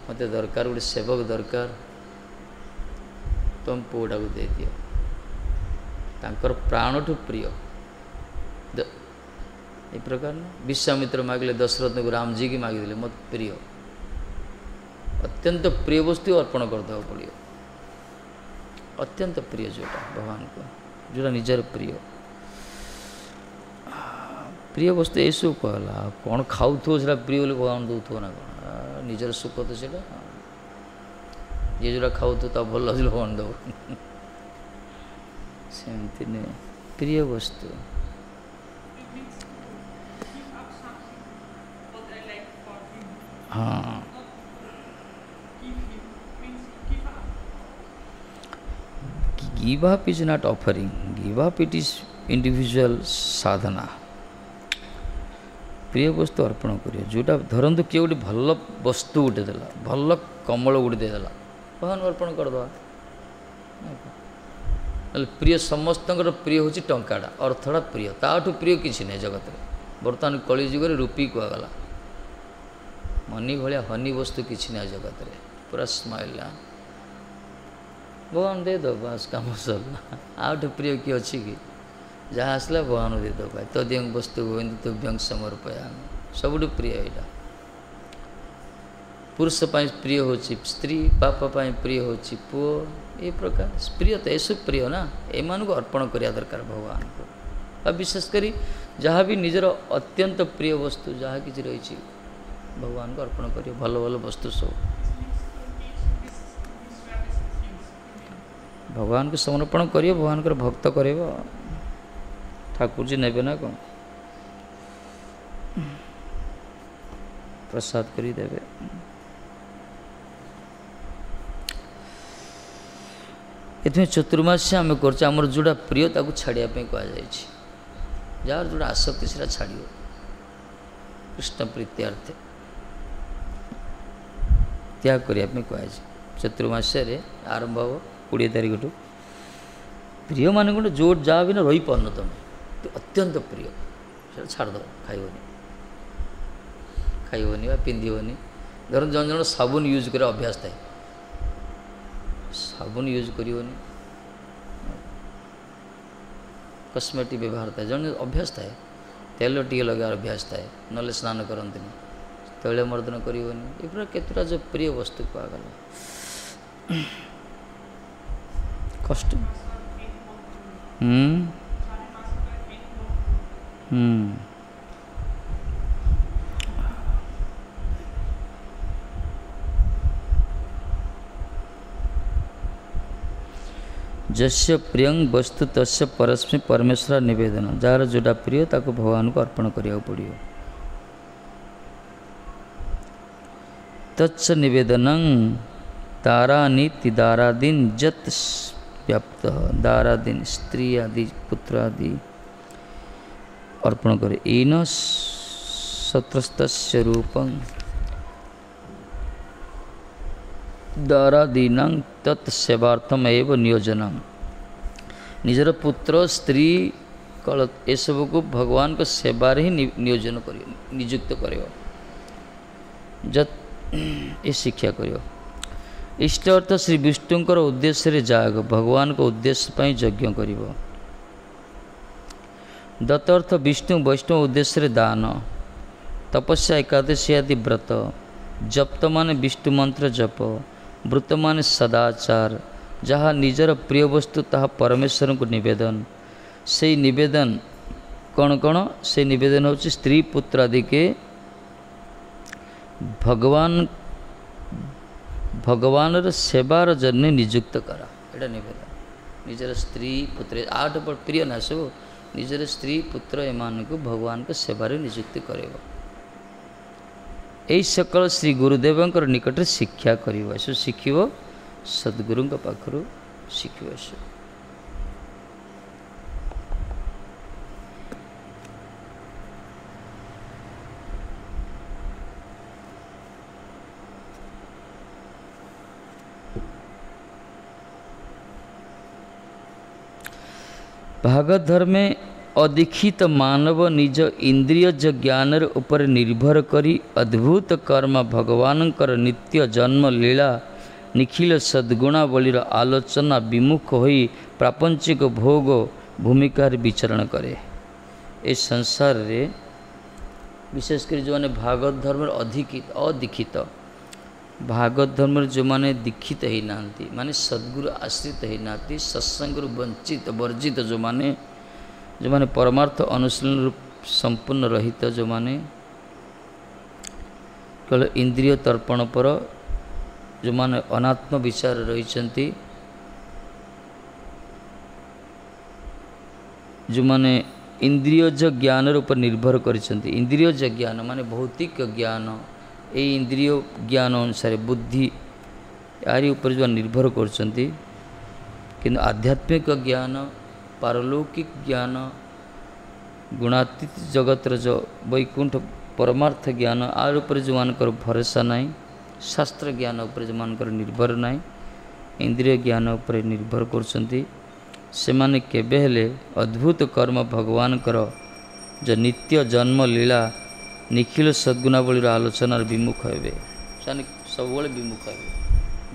मत दरकार गोटे सेवक दरकार तुम पुओटा को दे दियो तांकर प्राणठू प्रिय ये प्रकार ना विश्वामित्र मागिले दशरथ को राम जी की मागिदे मत प्रिय अत्यंत प्रिय वस्तु अर्पण करदे पड़ो अत्यंत प्रिय जोटा भगवान को जोटा निजर प्रिय प्रिय वस्तु ये सब कहला कौन खाऊ से प्रिय बोले भगवान दौथ ना कौन निजर सुख तो से ये जोटा खाऊ तो भल भगवान दो सेमती नहीं प्रिय वस्तु हाँ give up is not offering give up it is individual साधना प्रिय वस्तु अर्पण करियो जोटा धरतु किए गोटे भल वस्तु गोटे देला भल कमल गोटे देदेला भगवान अर्पण करदे प्रिय समस्त प्रिय हूँ टंकाटा अर्थटा प्रिय ताठू प्रिय किसी नहीं जगत में बर्तमान कलिजुग रूपी कहगला मनी भाया हनी वस्तु किसी ना जगत में पूरा स्माइल भगवान दे दो बस कम सरला आठू प्रिय किए अच्छी कि जहाँ आसला भगवान दे दो भाई तद्यंग वस्तु गोविंद तुभ्यंग समर्पया सबुठ प्रिय यहाँ पुरुष पाई प्रिय होची स्त्री, बापा पाई प्रिय होची पुओ, ए प्रकार प्रिय तो एसु प्रिय ना, एमान को अर्पण करिया दरकार भगवान को। और विशेषकर जहाँ भी निजर अत्यंत प्रिय वस्तु जहाँ कि रही भगवान को अर्पण करियो, भल भल वस्तु सब भगवान को समर्पण करियो, भगवान को भक्त करियो, ठाकुर जी नेबे ना कौन प्रसाद करी देवे। इतने चतुर्मास्य आम कर जोड़ा प्रिय ताकू छाड़िया कह जार जोड़ा आसक्ति से छाड़ियो कृष्ण प्रीत्यार्थे त्याग करने कह चतुर्मास्य आरंभ हम 20 तारीख ठू प्रिय मान जो जहाँ भी ना रही पारन तुम अत्यंत प्रिय से छाड़द खाइबनी पिंधबनी धर जन जन साबुन यूज कर अभ्यास थाए साबुन यूज करनी कस्मेटिक व्यवहार थाए जन अभ्यास थाए तेल टी लगे अभ्यास थाए ना स्नान करते तैल मर्दन करनी ये केतटा जो प्रिय वस्तु कहगला कष्ट जस्य प्रियं वस्तु तस्य परस्मै परमेश्वर निवेदन जार जोटा प्रिय ताको भगवान को अर्पण करिया पड़ियो। तच्च निवेदनं दारानीति दारादीन जत व्याप्त दारादीन स्त्री आदि पुत्र आदि अर्पण करे इन सत्रस्तस्य रूपं दारादीनां तत्सेवार्थम एव नियोजनम निजर पुत्र स्त्री कल ये सब को भगवान को सेवार ही नियोजन कर नियुक्त कर ये शिक्षा कर इष्ट अर्थ श्री विष्णुंकर उद्देश्य रे जाग भगवान को उद्देश्य पाई यज्ञ कर दत्त अर्थ विष्णु वैष्णव उद्देश्य रे दान तपस्या एकादशी आदि व्रत जप मान विष्णु मंत्र जप व्रत मान सदाचार जहाँ निजर प्रिय वस्तु ताहा परमेश्वर को निवेदन से निवेदन कौन कौन से निवेदन होची स्त्री पुत्र आदि के भगवान सेवार जन्य नियुक्त करा एटा निवेदन निजर स्त्री पुत्र 8 प्रिय ना सब निजर स्त्री पुत्र एमान को भगवान को सेवार नियुक्त करेगा यही सकल श्री गुरुदेव निकट शिक्षा कर शिखब सद्गुरु पाखु शिखब भागवत धर्म में अदीक्षित मानव निज इंद्रिय ज्ञान उपर निर्भर करी अद्भुत कर्म भगवान नित्य जन्म लीला निखिल सद्गुणावलीर आलोचना विमुख होई प्रापंचिक भोग भूमिकार विचरण करे। ए संसार रे विशेषकर जो माने भागवत धर्म अदीक्षित भागवत धर्म जो माने दीक्षित ही नांती माने सद्गुरु आश्रित ही नांती सत्संग वंचित वर्जित जो माने परमार्थ अनुशीलन रूप संपूर्ण रहित जो माने केवल इंद्रिय तर्पण पर जो माने अनात्म विचार रहिचंती जो माने इंद्रिय ज्ञान ऊपर निर्भर करिसंती इंद्रिय ज्ञान माने भौतिक ज्ञान ए इंद्रिय ज्ञान अनुसार बुद्धि यारी ऊपर जो निर्भर करचंती किंतु आध्यात्मिक ज्ञान पारलौकिक ज्ञान गुणातीत जगतर जो वैकुंठ परमार्थ ज्ञान आर ऊपर जो मानकर भरोसा नहीं शास्त्र ज्ञान उपर जो मानकर निर्भर नहीं इंद्रिय ज्ञान उपर निर्भर करचंती से माने केबे हेले अद्भुत कर्म भगवान कर जो नित्य जन्म लीला निखिल सद्गुणावलीर आलोचनार विमुख हेबे सब विमुख हेबे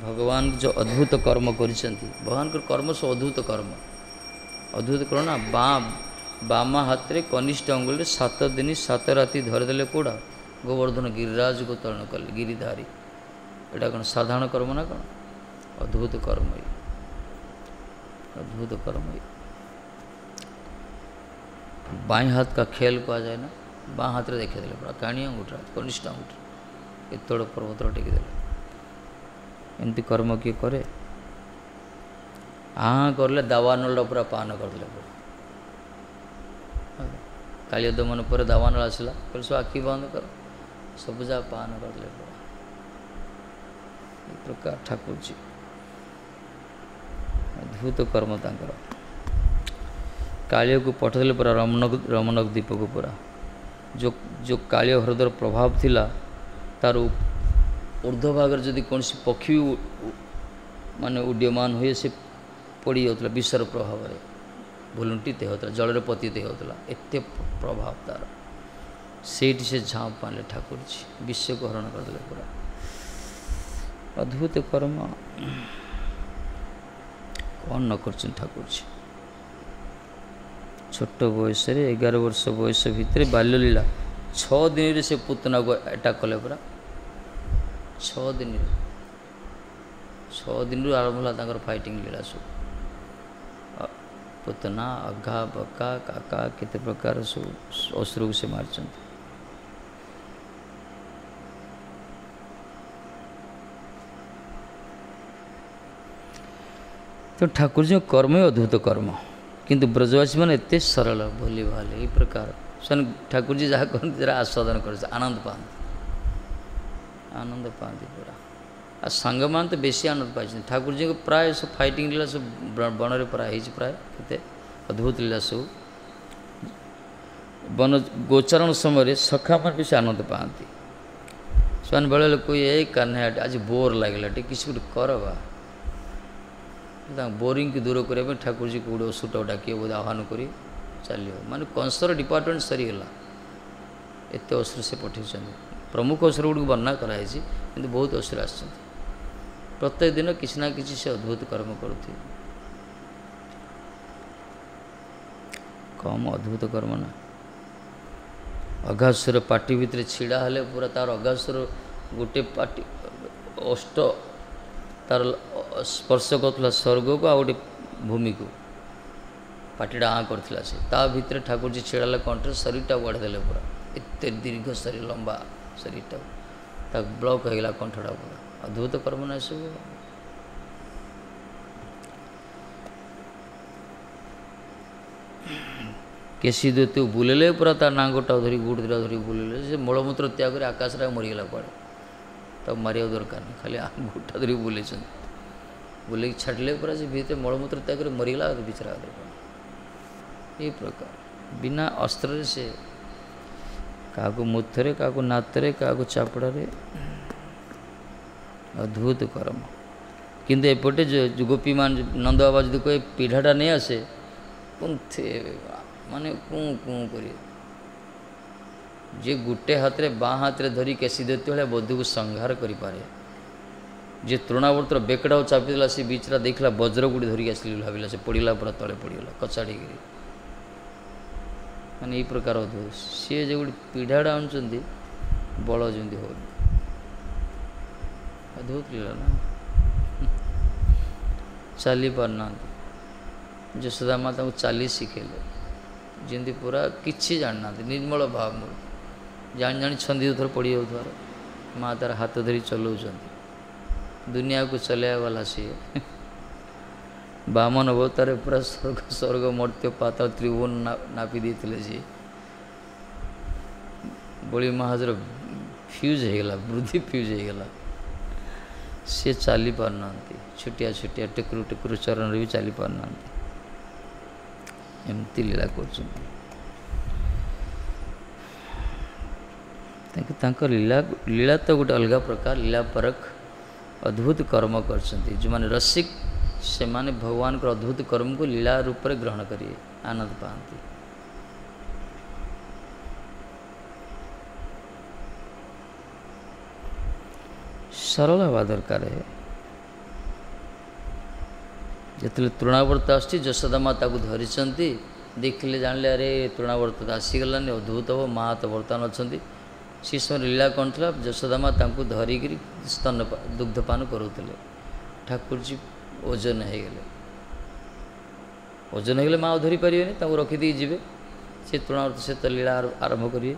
भगवान जो अद्भुत कर्म करिसंती भगवान कर कर्म सो अद्भुत करो ना बामा हाथ रे कनिष्ठ अंगुल 7 दिन 7 राति धरदेले कोड़ा गोवर्धन गिरिराज को तरण कले गिरिधारी एटा कौन साधारण कर्म ना कौन अद्भुत कर्म ये अद्भुत कर्म ये बाएं हाथ का खेल कहा जाए ना बाँ हाथ रे देखे देले पूरा काणी अंगूठा कनिष्ठ अंगूठा एतड़ पर्वत टेकी देले एमती कर्म किए करे हाँ करले दावानल पूरा पान करदे पूरा काली दमन पर दावानल आसला कहले सब आखि बंद कर सब जा पान करदे पूरा प्रकार ठाकुर जी अद्भुत कर्म तांकर कालिया को पठेदेले पूरा रमनक द्वीप को पूरा जो जो कालिया हृदय प्रभाव थिला तार ऊर्ध्व भाग जदि कौन सी पक्षी माने उड्यमान हुए से पड़ी जाता विषर प्रभाव भुलुंटित होता जल पतित होता एत प्रभाव तार से झाँप पाले ठाकुर जी विश्व को हरण करदे पूरा अद्भुत कर्म कौन न कर ठाकुर जी छोट बयस 11 वर्ष बयस भितर बाल्यलीला 6 दिन से पुतना को अटैक कले पूरा 6 दिन आरंभ है फाइटिंग लीला सब पुतना अघा बका काका केते प्रकार सब असुर को से मार्चन तो ठाकुर जी कर्म है अद्भुत कर्म किंतु ब्रजवासी मैंने एत सरल भोली भाले ये प्रकार सन ठाकुर जी जहाँ कहते जरा आस्वादन कर आनंद पाती पूरा आ सांग मान तो बेसी आनंद पाई ठाकुर जी को प्राय सब फाइटिंग लीला सब बन में प्राय प्राय के अद्भुत लीला सब वन गोचारण समय सखा मान बेसी आनंद पाती से बेले कोई यही कान्हे आज बोर लगे किसी गोटे करवा बोरिंग की दूर करने ठाकुर जी को गोटे असुरटा डाक बोधे आह्वान कर चलो माने कंसर डिपार्टमेंट सरीगला एत असुर से पठे प्रमुख असुर गुड़ वर्णना कराई कि बहुत असुर आस प्रत्येक दिन किसी ना किसी से अद्भुत कर्म करुथे कम अद्भुत कर्म ना अघासुर पार्टी भितर छिड़ा हेले पूरा तार अघासुर गोटे पार्टी अष्ट तार स्पर्श कर स्वर्ग को आ गए भूमि को पार्टीटा आँ करता से ता भितर ठाकुर जी छिड़ा कंठे शरीरटा बढ़ेदेले पूरा एत दीर्घ शरीर लंबा शरीरटा ब्लॉक होगा कंठटा पूरा अद्भुत कर्म ना सब केसी देते बुलेले पूरा तार नांगटा धरी गुड़ दिला धरी बुलेले से मलमूत्र त्याग कर आकाश मरीगला पड़े तब मारिया दरकार नहीं खाली गुटा धरी बुले बुले छाड़ले पूरा से भीतर मलमूत्र त्याग कर मरीगला बिचरा ये प्रकार बिना अस्त्र से क्या मुथरे क्या नातरे क्या चापड़े अद्भुत कर्म किंतु एपटे जो गोपी मान नंद बाबा जो कहे पीढ़ाटा नहीं आसे कुंथे माने कूँ कूँ कर जे गोटे हाथ रे बाँ हाथ रे धरी केसी देते भाई बधु को संहार करें जे तृणावर्तर बेकड़ा चापिदेला से बीचरा देखला वज्र गुड़ी धरिक आसली भाविला से पड़ा पूरा तले पड़गला कचाड़ी माने ये प्रकार अद्भुत सी जो गोटे पीढ़ाटा आनुंट बल जमी हो अद्भुत लीला ना चली पारना यशोदा माँ चली शिखेले जमी पूरा किसी जानना निर्मल भाव मूर्ति जान जानी छंदी थर पड़ जाऊर माँ तार हाथ धरी चलाऊँ दुनिया को चलाया वाला सी बामन अवतार पूरा स्वर्ग स्वर्ग मर्त्य पाताल त्रिभुवन नापी देते सी बड़ी महाजर फ्यूज होगला वृद्धि फ्यूज होगला सी चली पारना छुटिया छुटिया टेकुरु टेकुरु चरण भी चली पारना एमती लीला कर लीला लीला तो गोटे अलग प्रकार लीला परक अद्भुत कर्म कर जो माने रसिक से माने भगवान को अद्भुत कर्म को लीला रूप में ग्रहण करिए आनंद पाती सरल हवा दरकार है जिते तृणावर्त आसती यशोदा माता को धरी देखिले जानले अरे तृणावर्त आसीगलानी अद्भुत हम माँ तो बर्तमान अच्छा से समय लीला कौन था यशोदा माँ तांको धरिकी स्तन दुग्धपान करूले ठाकुर जी ओजन हो गले ओजन हो गले माँ धरी पारे रखिदी जी से तृणावर्त से तो लीला आरंभ करेंगे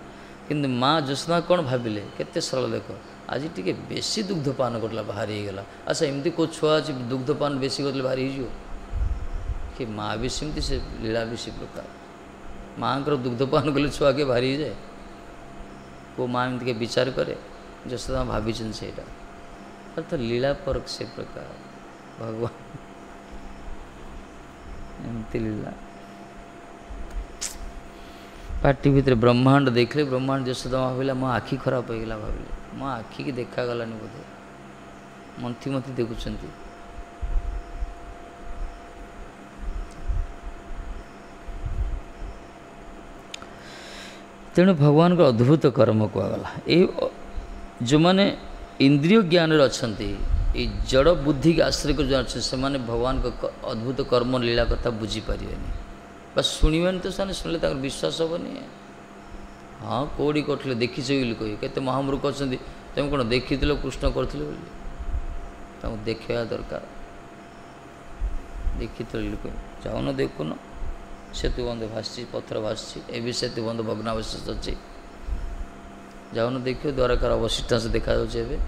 किंतु माँ यशोदा कौन भाविले केते सरल देख आज टी बेसी दुग्धपान करला भारी गला अच्छा एमती को छुआ अच्छी दुग्धपान बेसी कर भारी हो कि माँ भी सेमती से लीला भी से प्रकार माँ को दुग्धपान कले छुआ के भारी जाए को माँ एमती के विचार करे यशोदा भाभी से अर्थात लीला परक से प्रकार भगवान एमती लीला पार्टी भितर ब्रह्मांड देखले ब्रह्मांड यशोदा भाविला मो आखि खराब हो गला भाविले मो आखि की देखा गलानी बोधे मंथी मंथी देखुं तेणु भगवान को अद्भुत कर्म कहगला ये जो मैंने इंद्रिय ज्ञान अच्छा ये जड़ बुद्धि के आश्रय कर जो अच्छे से भगवान को अद्भुत कर्म लीला कथा बुझीपारे बस शुणवे तो से शुणिले विश्वास हेनी हाँ कौड़ी करते देखी बोली कहे केते महामूर्ख अच्छा तुम कौन देखी कृष्ण करते देखा दरकार देखी जाऊन देखुन सेतु बंध भासी पथर भासी ए भी सेतु बंध भग्नावशेष अच्छे जाऊन देखिए द्वारकार अवशिष्टांश देखा जाए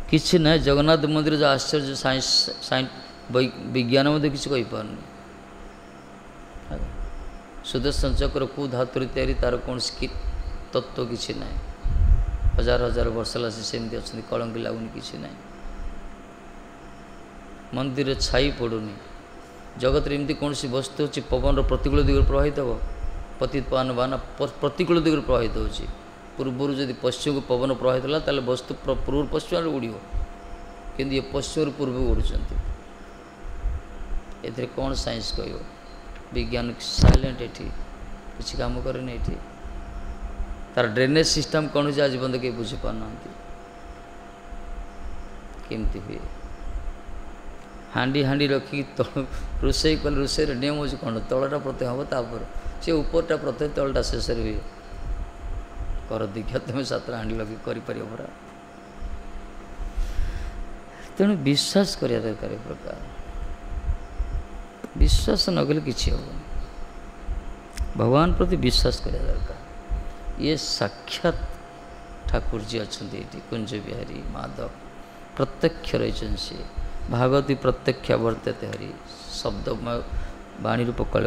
किसी ना जगन्नाथ मंदिर जो आश्चर्य साइंस विज्ञान किसी कहीपारनी सुदर्शन चक्र कौ धातु तैयारी तार कौन तत्व किसी ना हजार हजार वर्ष है सेमती अच्छा कलंक लगुनि किसी ना मंदिर छाई पड़ूनी जगत रे एमती कौन सी वस्तु अच्छी पवन प्रतिकूल दिग प्रवाहित हे पतित पान बाना प्रतिकूल दिग प्रवाहित हो पूर्वर जब पश्चिम को पवन प्रवाहित है ताले वस्तु पूर्व पश्चिम उड़ कि ये पश्चिम पूर्व उड़ुंट ए कौन साइंस कह विज्ञान साइलेंट ये किसी काम करे ये तार ड्रेनेज सिस्टम कौन हो आज बंद कहीं बुझीपारना केमती हुए हांडी हांडी रखी रोसे कल रोसे नियम हो कौन तलटा प्रत्यय हम तापर से उपरटा प्रत्यय तलटा शेष हुए कर दीक्षा तुम 7 हांडी लगे कर तेणु विश्वास करिया दरकार प्रकार विश्वास नगले किसी हम भगवान प्रति विश्वास करिया दरकार ये साक्षात ठाकुर जी अच्छा कुंज बिहारी माधव प्रत्यक्ष रही से भागवती प्रत्यक्ष वर्तते हरि शब्दमय वाणी रूप कल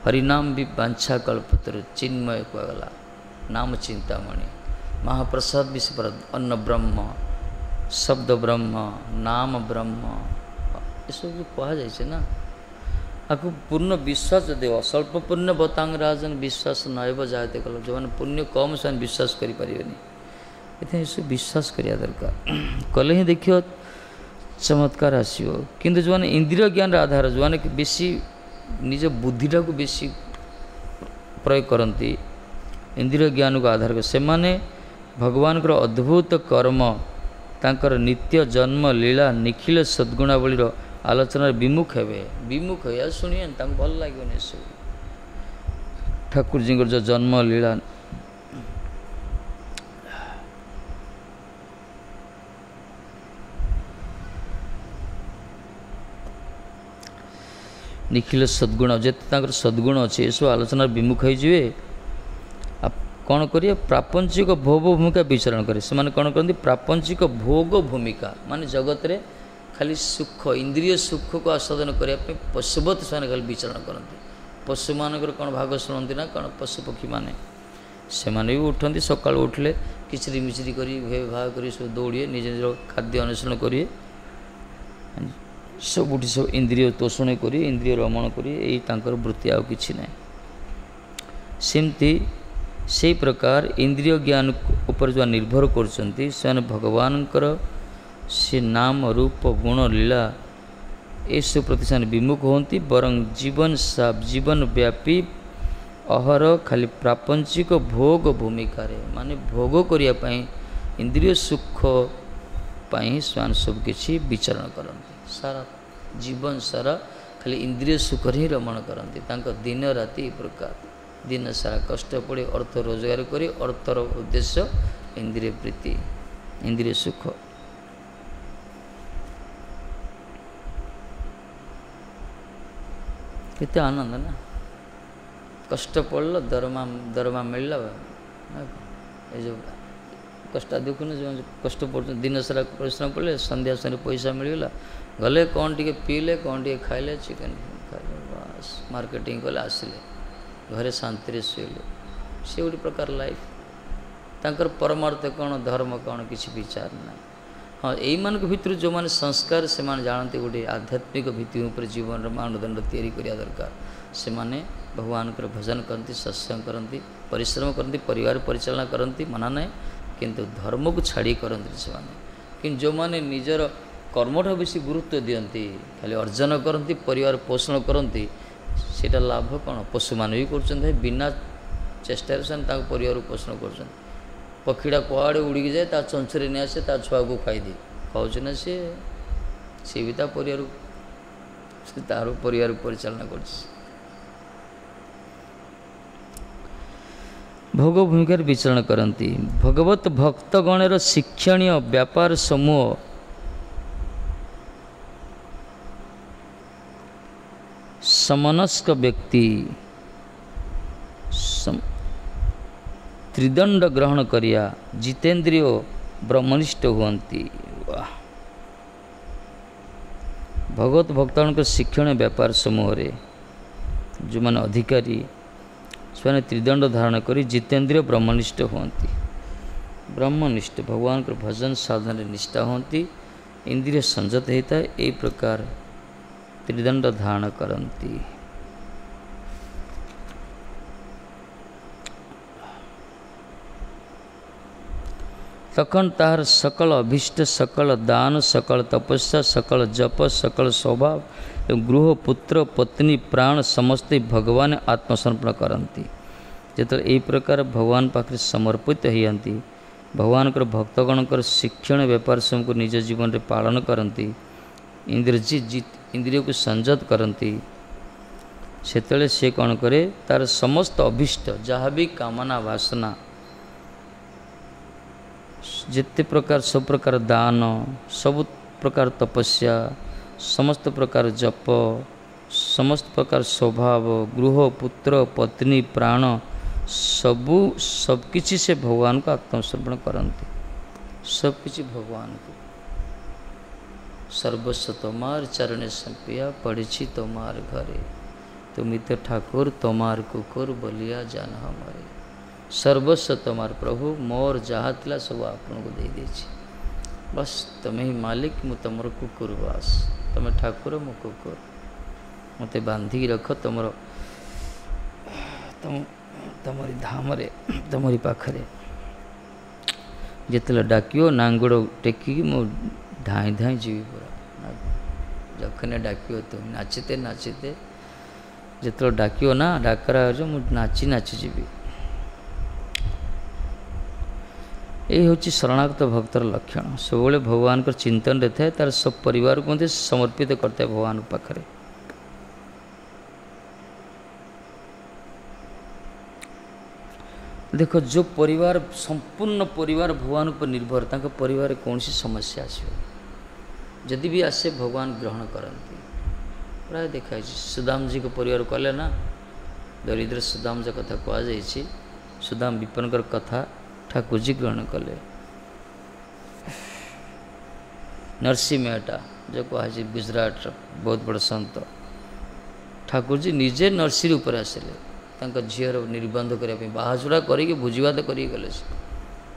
हरिनाम भी वांछा कल्पतर चिन्मय कहगला नाम चिंतामणि महाप्रसाद विषय पर अन्न ब्रह्म शब्द ब्रह्म नाम ब्रह्म ये सब जो कह जाए ना आपको पूर्ण विश्वास देव स्वल्प पुण्य बतांग राजन विश्वास नैव जाते कल जो मैंने पुण्य कम से विश्वास करें ये सब विश्वास करिया दरकार कले ही देखियो चमत्कार आसो किंतु जो मैंने इंद्रिय ज्ञान आधार जो मैंने बेसी निज बुद्धिटा को बेसी प्रयोग करती इंद्रिय ज्ञान को आधार कर से माने भगवान को अद्भुत कर्म तांकर नित्य जन्म लीला निखिल सद्गुणावलीर आलोचना विमुख है शुणिए भल लगे सब ठाकुर जी जो जन्म लीला निखिल सद्गुण जिते सद्गुण अच्छे ये सब आलोचना विमुख हो कौन करिए प्रापंचिक भोग भूमिका विचरण करे से कौन करती प्रापंचिक भोग भूमिका माने जगत रे खाली सुख इंद्रिय सुख को आस्वादन करने पशुवत से खाली विचरण करते पशु मान कौन भाग शुणती ना कौन पशु पक्षी मैंने से भी उठती सका उठले किचरी मिचरी कर भाग कर सब दौड़िए निज निज खाद्य अन्वेषण करिए सबुठी सब इंद्रिय तोषण करिए इंद्रिय रमण करिए यही वृत्ति आउ कि ना सेमती से प्रकार इंद्रिय ज्ञान ऊपर जो निर्भर करते भगवान से नाम रूप गुण लीला ये प्रति से विमुख होती बरं जीवन व्यापी अहर खाली प्रापंचिक भोग भूमिका माने भोग करने इंद्रिय सुख पाई सब किसी विचरण करते सारा जीवन सारा खाली इंद्रिय सुख ही रमण करती दिन राति प्रकार दिन सारा कष्ट पड़े अर्थ रोजगार कर अर्थर उद्देश्य इंद्रिय प्रीति इंद्रिय सुख। केते आनंद ना कष्ट पड़ल दरमा दरमा मिलला ये जो कष्ट देखुन जो कष्ट पड़ दिन सारा परिश्रम पड़े संध्या समय पैसा मिलगला गले कौन टे पीले कौन टे खाइले चिकेन खाइले बस मार्केटिंग कले आसिले घरे शांति शुले से गोटे प्रकार लाइफ तांकर परमार्थ कौन धर्म कौन किसी विचार ना। हाँ यही मान भितर जो मैंने संस्कार से जानते गोटे आध्यात्मिक भित्ति उपर जीवन मानदंड तैयारी करिया दरकार से माने भगवान को भजन करती सत्संग करती परिश्रम करती परिवार परिचालना करती मना ना किंतु धर्म को छाड़ी करती से कि जो मैंने निजर कर्मठा बेसी गुरुत्व दियंती खाली अर्जन करती परिवार पोषण करती सेटा लाभ कौन पशु मान भी कर बिना चेष्टार से परिवार पोषण कर पक्षीटा कुआड़े उड़ी जाए ता चंचरे नहीं आसे ता छुआ को खाईदी खाऊे ना सी भी परिवार तार परिवार परिचालना कर भोग भूमिका विचरण करती भगवत भक्तगणर शिक्षणीय व्यापार समूह समनस्क व्यक्ति त्रिदंड ग्रहण करिया जितेंद्रिय ब्रह्मनिष्ठ हुअन्ति। वाह भगवत भक्तों के शिक्षण व्यापार समूह रे जो मैंने अधिकारी से त्रिदंड धारण करी जितेंद्रिय ब्रह्मनिष्ठ हुअन्ति। ब्रह्मनिष्ठ भगवान के भजन साधन निष्ठा हुअन्ति इंद्रिय संयत होता है यही प्रकार त्रिदंड धारण करती। तखन तार सकल अभीष्ट सकल दान सकल तपस्या सकल जप सकल स्वभाव गृह पुत्र पत्नी प्राण समस्ते भगवान आत्मसमर्पण करती। जो यही प्रकार भगवान पाखे समर्पित होती भगवान भक्तगण शिक्षण व्यापार सब को निज जीवन में पालन करती इंद्रिय को संयत करती से कौन करे तार समस्त अभीष्ट जहाँ भी कामना वासना जिते प्रकार सब प्रकार दान सब प्रकार तपस्या समस्त प्रकार जप समस्त प्रकार स्वभाव गृह पुत्र पत्नी प्राण सबकिछि से भगवान को आत्मसमर्पण करती सबकिछि भगवान को सर्वस्व तोमार चरण संपिया पढ़ी तोमार घरे तुम तो ठाकुर तोमार कुकुर बलिया जान हमारे सर्वस्व तोमार प्रभु मोर जहाँ थिला सब आपन को दे देछि बस तुम्हें ही मालिक मु तुमर कुकुर बास तुम ठाकुर मु कुकुर मत बांधिकी रख तुमर तुमरी धाम तुमरी पाखरे जिते डाकियो नांगुड़ टेकिकी मु धाई धाई जीवी पूरा जखने डाकियो तुम नाचते नाचते जिते डाकियो ना डाकरा मु नाची नाची जीवी यही हूँ शरणागत भक्तर लक्षण सब भगवान का चिंतन रहता है तार सब परिवार को समर्पित करता है भगवान पाखरे। देखो जो परिवार संपूर्ण परिवार भगवान पर निर्भर तांका परिवार कौन सी समस्या आसो जदि भी आसे भगवान ग्रहण करती प्राय देखा सुदाम जी को परिवार कहले ना दरिद्र सुदाम जी कथा कहुई सुदाम विपन्नकर कथा ठाकुर जी ग्रहण कले नरसिंह मेहटा जो कहुई गुजरात बहुत बड़ संत ठाकुर जी निजे नरसिंह ऊपर आसिले झीर निर्बंध करने बाहाचुड़ा करके भोजीभात कर गले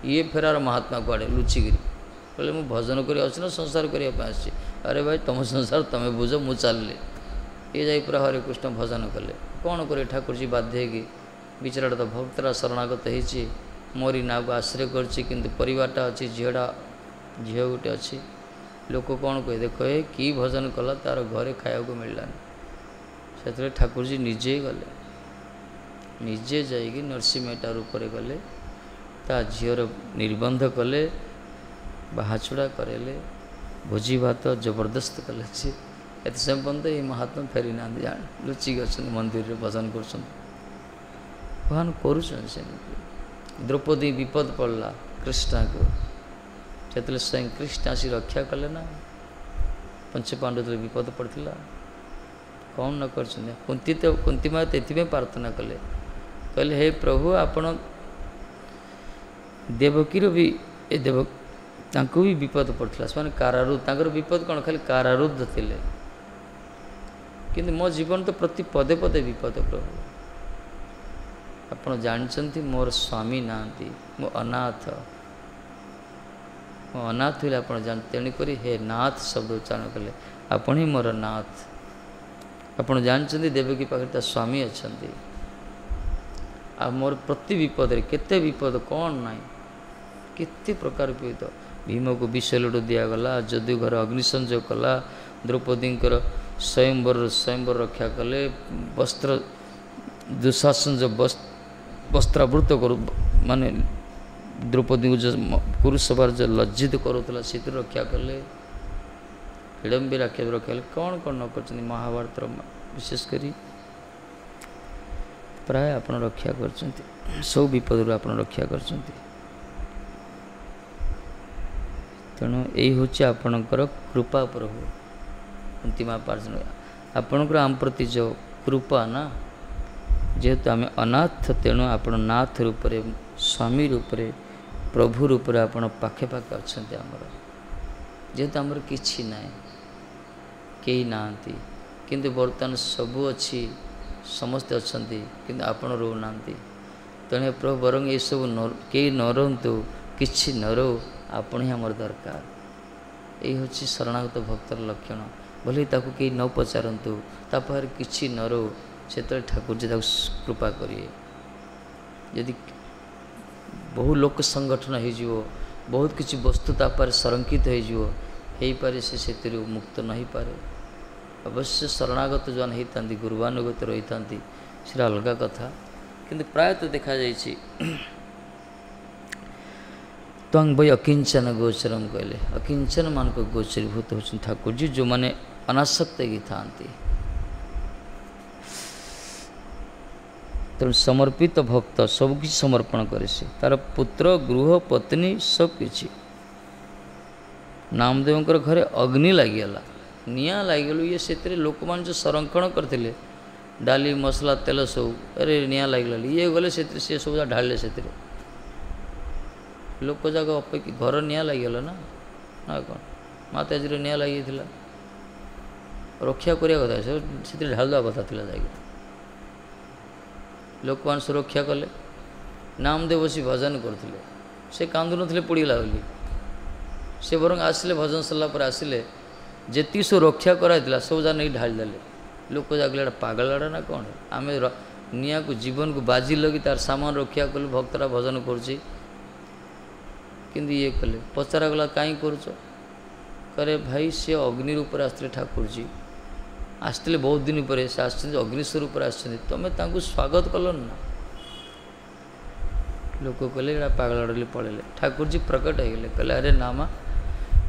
ये फेरार महात्मा कड़े लुचिकी कहले मु भजन कर संसार करने अरे भाई तुम संसार तुम्हें बुझ मु चलि ये जा पूरा हरे कृष्ण भजन कले कौन करे ठाकुर जी बाध्य कि बिचारा तो भक्तरा शरणागत हो मोरी ना को आश्रय कर परिवारटा अच्छी झीटा झील गोटे अच्छी लोक कौन कहे देख कि भजन कला तार घरे खाया को मिललानी से ठाकुर जी निजे गले निजे जाइए नरसिंह मेहटा रूप गले ता झीर निर्बंध कले बाहाचुड़ा करेले भोजी भात जबरदस्त कले एत समय पर्यंत ये महात्मा फेरी ना जान लुचिक अच्छा मंदिर रे भजन कर भगवान करुँच द्रौपदी विपद पड़ला कृष्ण को से स्वयं कृष्ण आसी रक्षा कले ना पंचपांडव विपद पड़ता कौन न कर कुंती माँ तो ये प्रार्थना कले कहले हे प्रभु आपण देवकीर भी ए देव तांको भी विपद पड़ता से कारारुद्ध विपद कौन खाली कारारुद्ध थे किंतु मो जीवन तो प्रति पदे पदे विपद प्रभु आपण जानते मोर स्वामी नांती मो अनाथ हुए आप तेणुक हे नाथ शब्द उच्चारण कले आपण ही मोर नाथ आपण जानते देवकी पाखे स्वामी अच्छा आ मोर प्रति विपद केते विपद कौन ना केते प्रकार विपद भीम को विषलुड़ दिगला जदु घर अग्निसंजोग कला द्रौपदी स्वयंवर रक्षा कले वस्त्र दुशासन जो वस्त्रावृत करू माने द्रौपदी को जो कुरुसभार जो लज्जित करूला से रक्षा कले हिडम्बी रक्षा कले कौन कौन न कर महाभारत विशेषकर प्राय आप रक्षा कर सब विपद आप रक्षा कर तेणु यही हूँ आपणकर कृपा प्रभु अंतिमा प्रार्थना आपणकर आम प्रति जो कृपा ना जेहेतु आम अनाथ तेणु आप नाथ रूप स्वामी रूप प्रभु रूप आप पाखे पाखे अच्छा आमर जेहेतु आमर किछि ना कहीं ना किंतु बर्तमान सबू अच्छी समस्ते अच्छा कि आपण रोना तेणु प्रभु बरंग ये सब कई न रुंतु कि न रो आपण ही आमर दरकार यही हूँ शरणागत भक्तर लक्षण भले ताकू कई न पचारतु तापर कि न रो से ठाकुर जी कृपा करिए यदि बहु लोक संगठन हो बहुत किसी वस्तु तापर संरक्षित हो पारे से मुक्त नहीं पारे अवश्य शरणागत जो होता गुरुवानुगत रही था सीटा अलग कथा किंतु प्रायतः देखा जाइए त्वं वै अकिंचन गोचरम कहले अकिंचन मान को गोचरीभूत होती ठाकुर जी जो मैंने अनासक्त की था तेणु समर्पित भक्त सबकि समर्पण करे से तार पुत्र गृह पत्नी सबकि नामदेव घरे अग्नि लगिगला निआ लगिगल ये से लोक मान जो संरक्षण करते डाली मसला तेल सब अरे निआ लगिगला ये गले से सब ढाले से लोक जाक अपेक्षा घर निआ लगिगला ना ना कौन माताजी निआ लगी रक्षा करिया कथा से ढालदा कथा था जाकि लोक मान सुरक्षा कले नामदेव बसी भजन करते से कांदु नथिले पड़ीला बोली से बरंग आसिले भजन सरला पर आसिले जेती सो रक्षा कराइला सब जा नहीं ढाल देले लोक जागले पागल आड़ा ना कौन आम निया को जीवन को बाजी लगी तार सामान रक्षा कलु भक्तरा भजन करुच्ची किंतु ये कले पचारा गला कहीं करुच करे भाई सी अग्नि रूप आसते ठाकुर जी आसते बहुत दिन पर से अग्निस्वरूप तुम्हें स्वागत कल ना लोक कहले पागल आड़े पड़े ठाकुर जी प्रकट हो गले कहले अरे ना माँ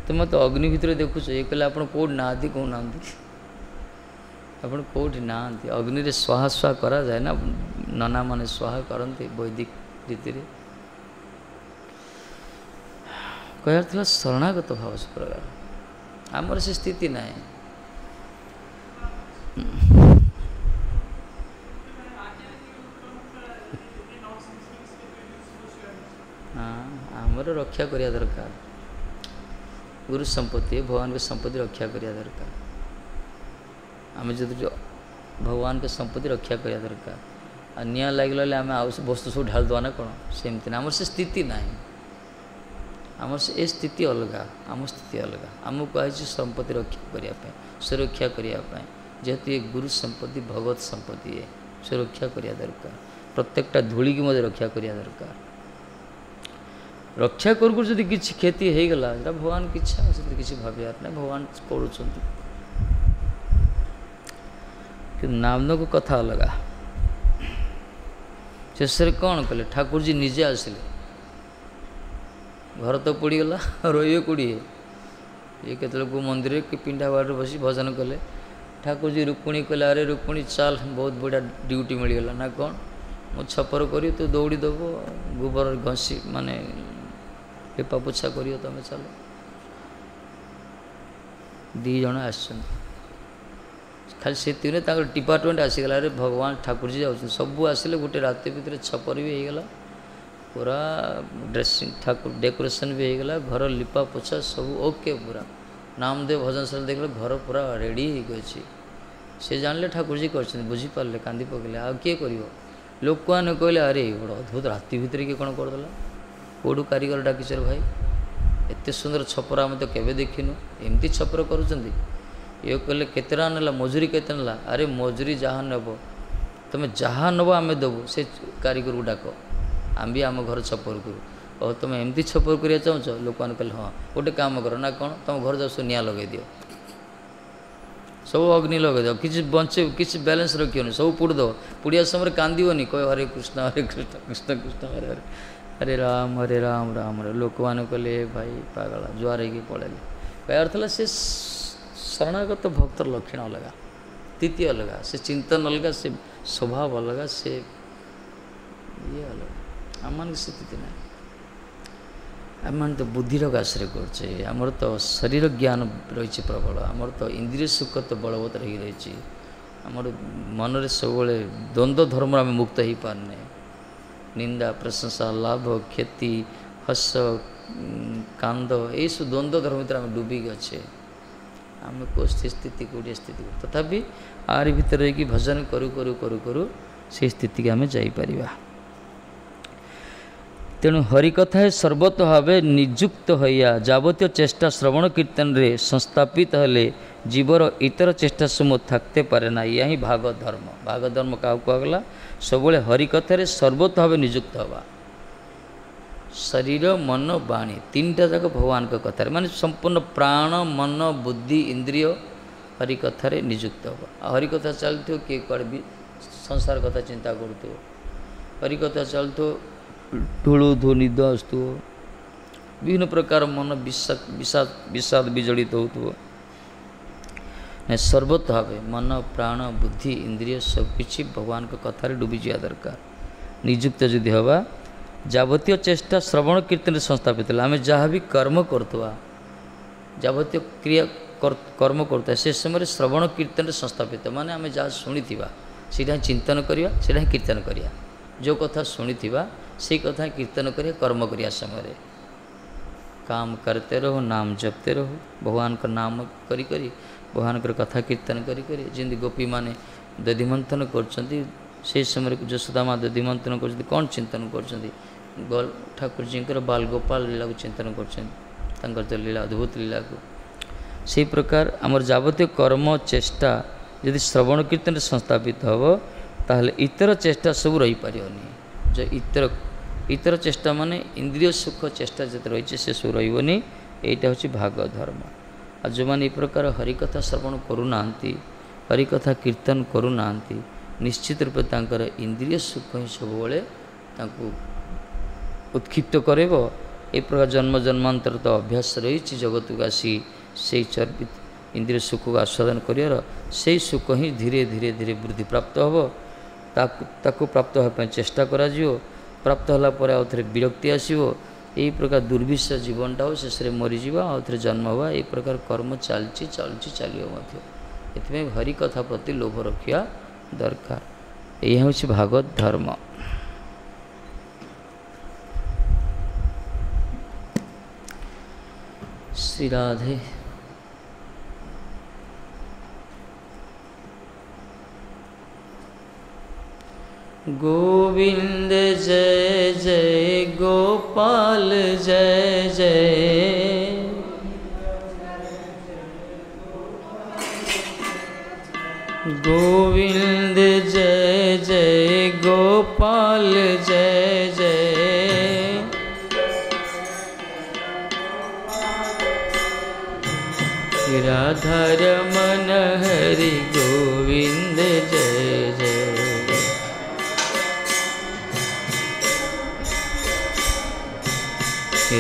तुम्हें तो अग्नि भितर देखुच ये कहले आप कौट ना कहूना आप कौटी ना अग्नि रे स्वाहा स्वाहा करा जाए ना नना माने स्वाहा करते वैदिक रीति कह शरणागत भाव से प्रकार आमर से स्थिति ना हाँ आमर रक्षा करिया दरकार गुरु संपत्ति भगवान के संपत्ति रक्षा करिया दरकार आम जो भगवान के संपत्ति रक्षा करिया दरकार आ निया लगे आम वस्तु सब ढाल दवा ना कौन सेमती ना आमर से स्थिति ना आमर से ए स्थिति अलग आम स्थिति अलग आमको कही संपत्ति रक्षा करने सुरक्षा करने जेहेतु ये गुरु संपत्ति भगवत संपत्ति है सुरक्षा करिया दरकार प्रत्येकटा धूली की मध्य रक्षा करिया दरकार रक्षा कर जदि किसी क्षति हो गला भगवान की इच्छा से किसी भावियार ना भगवान करुँच कि नामदेव को कथा अलग शेष कौन कले ठाकुर जी निजे आसिले घर तो पड़गला रही कोड़े ये केत लोग मंदिर कि पिंडा बाड़ बसी भजन कले ठाकुर जी रुक्मिणी कहले अरे रुक्मिणी चल बहुत बढ़िया ड्यूटी मिलगला ना कौन मो छपर करी तू दौड़ी देव गोबर घसी माने लिपा पोछा करियो तुम चल दी जन आस खाली से डिपार्टमेंट आसीगला अरे भगवान ठाकुर जी जाऊँ सबू आसिले गोटे राति भितर छपर भी होगला पूरा ड्रेसिंग ठाकुर डेकोरेशन भी होगला घर लिपा पोछा सब ओके पूरा नामदेव भजन साल देख घर पूरा रेडी होगी से जानले ठाकुर जी कर बुझीपारे कांदी पकड़े आ किए कर लोक मैंने कहले अरे बड़ा अद्भुत राति भितर किए कौन करदेला कौटू कारीगर डाकिचर भाई एत सुंदर छपर आम तो केवे देखिनु एमती छपर करुँच ये कहले केते टका ना मजूरी केते ना अरे मजूरी जहाँ नब तुम जहाँ नब आम देवु से कारीगर को डाक आम भी आम घर छपर करूँ और तुम एमती छपर करा चाहूँ लोक मैंने कहले हाँ गोटे काम कर ना कौन तुम घर जाओ निआ लगे दियो सब अग्नि लगे दो किसी बंचे किसी बैलेंस रखियोनि सब पुड़ दो पुड़िया समय कांदोनी कह हरे कृष्ण कृष्ण कृष्ण हरे राम राम राम लोक मैंने कहले भाई पागला जुआर हो पड़ेले कहर था से शरणागत भक्तर लक्षण अलग स्थिति अलग से चिंतन अलग से स्वभाव अलग से ये अलग आम से स्थिति ना आम तो बुद्धि आश्रय करमर तो शरीर ज्ञान रही प्रबल आमर तो इंद्रिय सुख तो बलवत्तर हो रही आमर मन में सब द्वंद्व धर्म आम मुक्त हो पारने निंदा प्रशंसा लाभ क्षति हस कांद ये सब द्वंद्व धर्म भर आम डूबिक अच्छे आम कौ स्थिति कौटे स्थिति तथापि आर भीतर रही भजन करू करू करू करू से स्थिति की आम जापर तेणु हरिकथा सर्वत भाव निजुक्त होइया जावतीय चेष्टा श्रवण कीर्तन रे संस्थापित हेले जीवर इतर चेष्टा समूह थकते पारे ना या ही भाग धर्म क्या कहला सब हरिकथार सर्वत भाव निजुक्त हवा शरीर मन वाणी तीन टा जाक भगवान का कथा माने संपूर्ण प्राण मन बुद्धि इंद्रिय हरिकथार निजुक्त हवा हरिकथा चलते किए कड़े भी संसार कथा चिंता करते हरिकथा चलते ढोलू धो निद आसु विभिन्न प्रकार मन विषाद विजड़ित हो सर्वत भाव मन प्राण बुद्धि इंद्रिय सबकि भगवान का कथार डूबी जा दरकार निजुक्त जदि हवा जावतीय चेष्टा श्रवण कीर्तन संस्थापित आम जहाँ भी कर्म करता जावतीय क्रिया कर्म करता से समय श्रवण कीर्तन संस्थापित माने आम जहाँ शुणी से चिंतन करवा से कीर्तन करिया जो कथा शुणी से कथा कीर्तन करिया कर्म करिया समय काम करते रहो नाम जपते रहो भगवान का नाम करी करी भगवान का कथा कीर्तन करी करी जमी गोपी माने दधि मंथन कर समय यशोदा माँ दधि मंथन कर कौन चिंतन कर ठाकुर जी बाल गोपाल लीला को चिंतन कर लीला अद्भुत लीला को से प्रकार आमर जावतीय कर्म चेष्टा यदि श्रवण कीर्तन संस्थापित हम ताहले इतर चेष्टा सब रही पारियोनी जो इतर चेष्टा माने इंद्रिय सुख चेष्टा जब रही से सब रही यहाँ हूँ भाग धर्म आ जो मैंने प्रकार हरिकथा श्रवण करूना हरिकथा कीर्तन करूना निश्चित रूपे तांकर इंद्रिय सुख ही सब उत्क्षिप्त करेब ए प्रकार जन्म जन्मांतर तो अभ्यास रही जगत को आसी से चर्बित इंद्रिय सुख को आस्वादन कर से सुख ही धीरे धीरे धीरे वृद्धि प्राप्त हो ताकू प्राप्त होगा चेष्टा करा प्राप्त होला पर आउ थे विरक्ति आसो यही प्रकार दुर्विष जीवनटा हो शेष मरीज आउ थे जन्म हुआ यही प्रकार कर्म चलती चलो हरिकथा प्रति लोभ रखा दरकार यह हूँ भागवत धर्म। श्री राधे। गोविंद जय जय गोपाल जय जय गोविंद जय जय गोपाल जय जय राधा रमन हरि गोविंद जय जय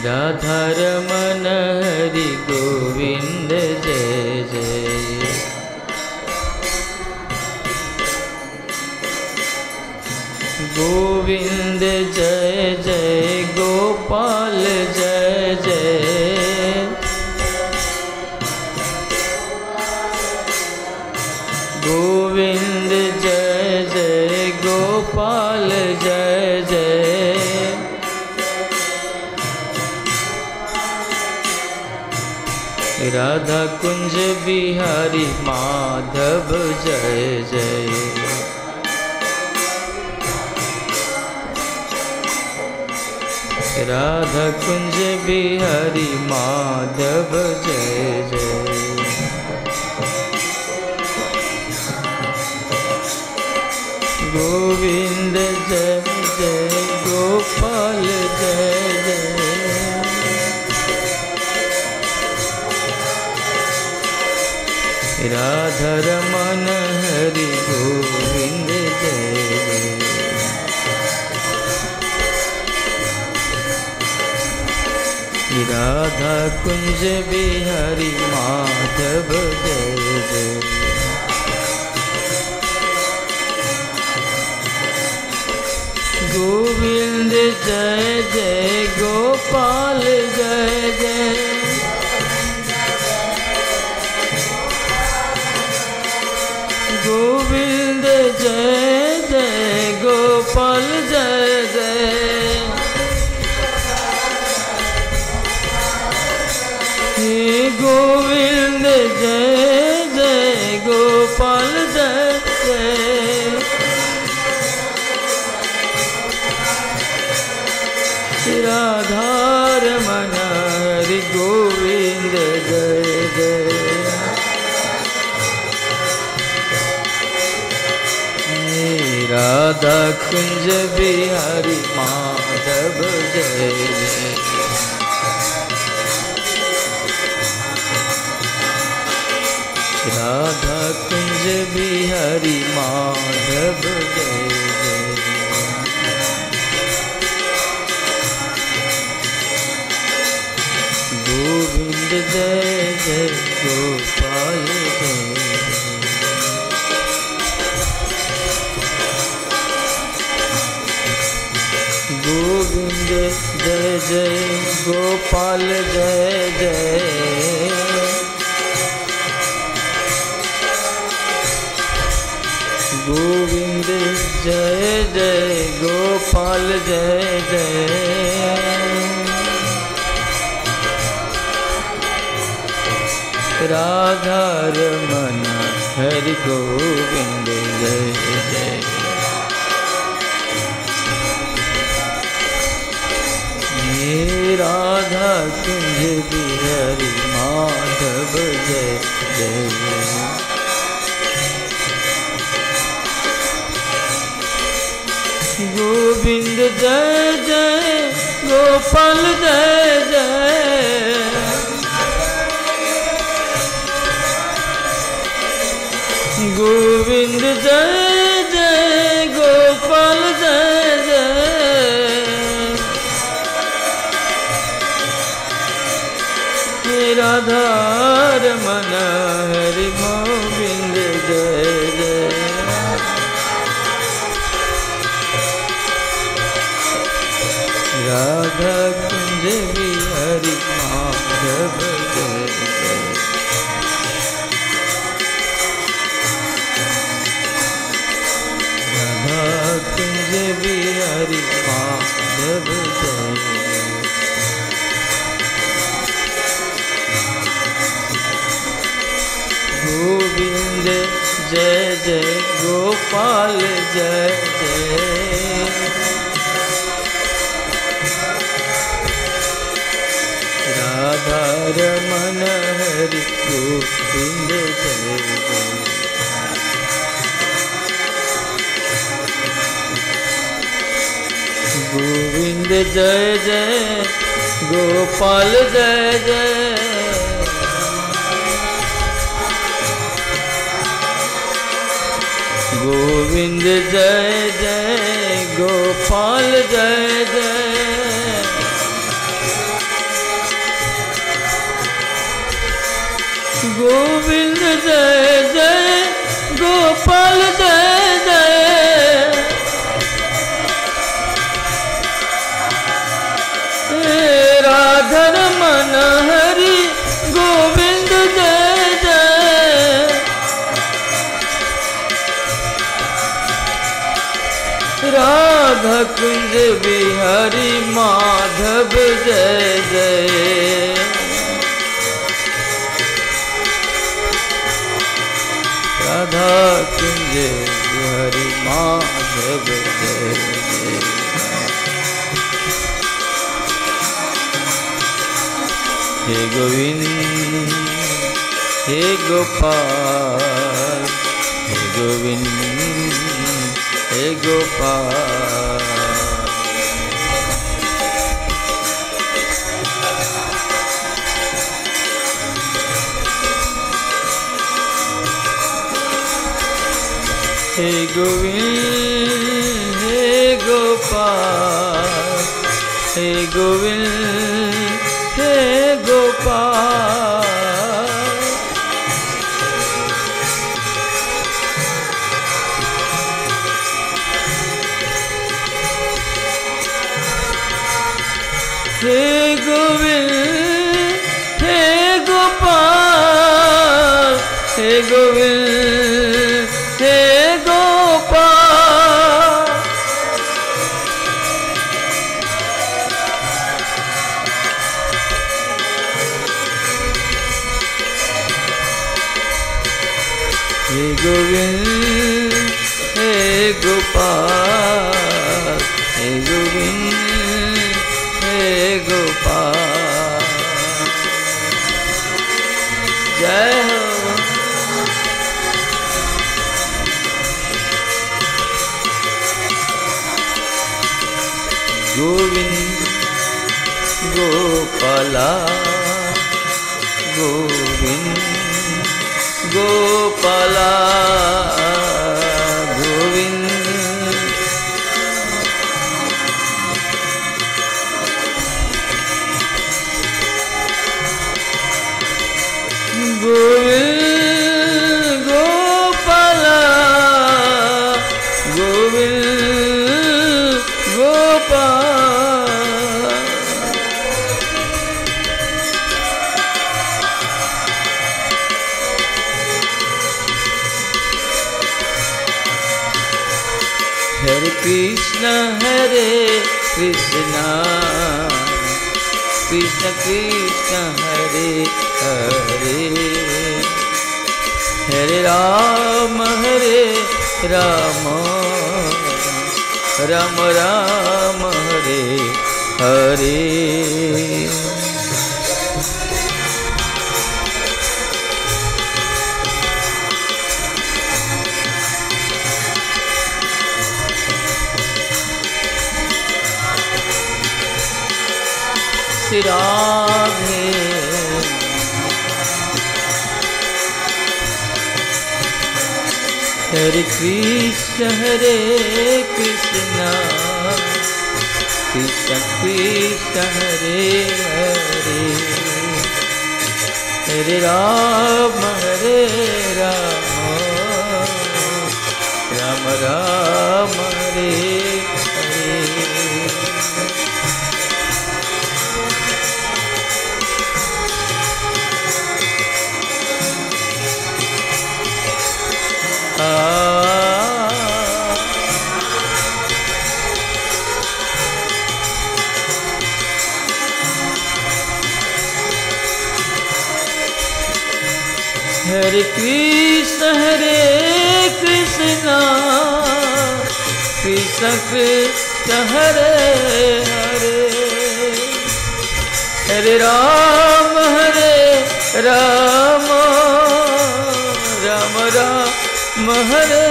राधा रमन हरि गोविंद जय जय गोविंद जय जय गोपाल जय जय, गोविंद जय जय गोपाल जय जय, राधा कुंज बिहारी माधव जय जय, राधा कुंज बिहारी माधव जय जय, गोविंद जय जय गोपाल जय जय, राधा रमन हरि गोविंद जय जय, राधा कुंज बिहारी माधव जय जय, गोविंद जय जय गोपाल जय जय, गोविंद जय जय गोपाल जय जय, हे गोविंद जय जय गोपाल जय जय, राधा रमन हरि गोविंद जय जय, राधा कुंज बिहारी माधव जय जय, राधा कुंज बिहारी माधव जय जय, गोविंद जय जय गोपाल जय जय, गोविंद जय जय गोपाल जय जय, गोविंद जय जय गोपाल जय जय, राधा रमन हरि गोविंद जय जय, हे राधा कुंज बिहारी माधव जय जय, गोविंद जय जय गोपाल जय जय, गोविंद जय जय गोपाल जय जय, राधा रमन हरि गोविंद जय जय, राधा कुंज बिहारी माधव जय जय, राधा कुंज बिहारी माधव जय जय, गोविंद जय जय गोपाल जय जय, राधा रमन हरि गोविंद जय जय, गोविंद जय जय गोपाल जय जय, गोविंद जय जय गोपाल जय जय, गोविंद जय जय गोपाल जय जय, राधा कुंज बिहारी माधव जय जय। राधा कुंज बिहारी माधव जय जय। हे गोविंद हे गोपाल, हे गोविंद हे गोपाल। हे गोविंद हे गोपाल, हे गोविंद हे गोपाल। हे गोविंद हे गोपाल, हे गोविंद हे गोपाल। हे गोविंद हे गोपाल, हे गोविंद हे गोपाल। जय हो। गोविंद गोपाला, गोविंद गोपाला, गोविंद गोविंद गोपाला, गोविंद गोपाल। हरे कृष्ण कृष्ण कृष्ण कृष्ण हरे हरे, हरे राम राम राम हरे हरे। राधे हरे कृष्ण कृष्ण कृष्ण कृष्ण हरे हरे, हरे राम राम राम हरे हरे। हरे कृष्ण कृष्ण कृष्ण हरे हरे, हरे राम राम राम हरे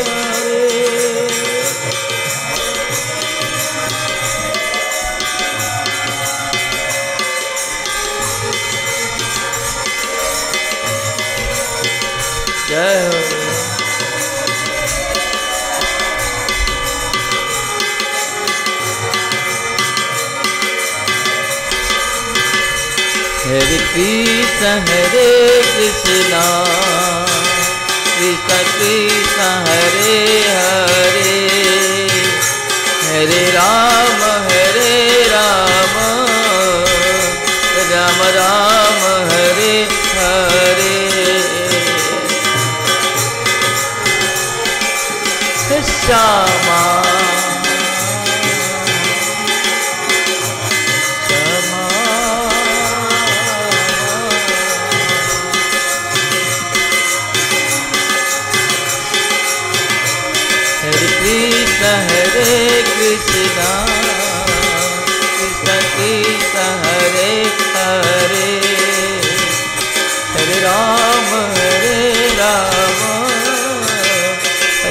हरे। जय हो। हरे कृष्ण कृष्ण कृष्ण हरे हरे, हरे राम राम राम हरे हरे। श्यामा हरे कृष्णा कृष्ण कृष्ण हरे हरे हरे राम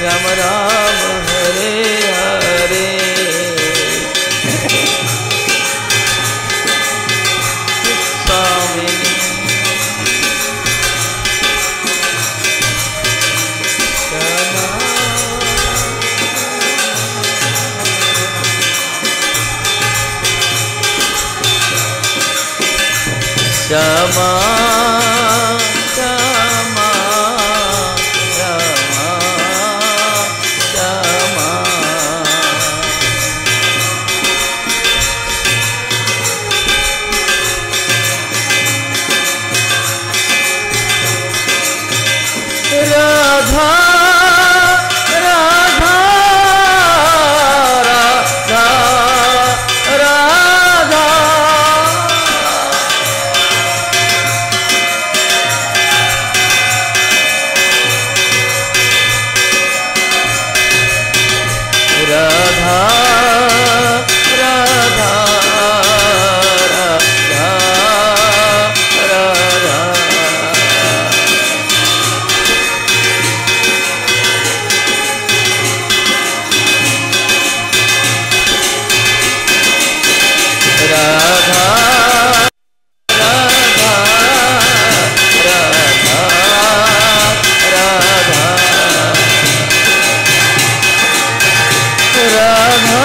राम राम हरे हरे स्वामी श्यामा श्यामा श्यामा श्यामा राधा राधा राधा राधा राधा राधा राधा राधा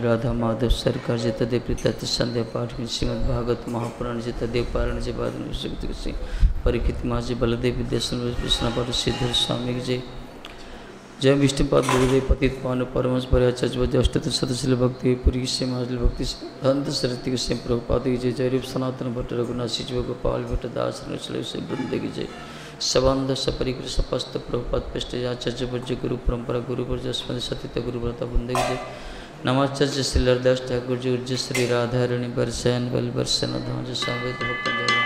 राधा माधव सरकार जी तदेव प्रीत संध्या पाठ श्रीमद भागवत महापुराण जी तदेव पारण जी बाद सिंह परीक्षित महाजी बलदेव विद्यासन विष्णु पाठ सिद्धर स्वामी जय जय विष्णुपाद गुरुदेव पतित पावन परमहंस परिचार्य अष्टोत्तर सदशील भक्ति पुरी से महाजल भक्ति अंत सरस्वती से प्रभुपाद की जय जय रूप सनातन भट्ट रघुनाथ शिव गोपाल भट्ट दास से वृंद की जय सबांध सपरिकृत सपस्त प्रभुपाद पृष्ठ आचार्य वर्ज गुरु परंपरा गुरु वर्ज सतीत गुरु व्रता वृंद की जय नमाचार्य श्री हरदास ठाकुर जी उर्ज श्री राधारणी बरसैन बल बरसन ध्वज संवेद भक्त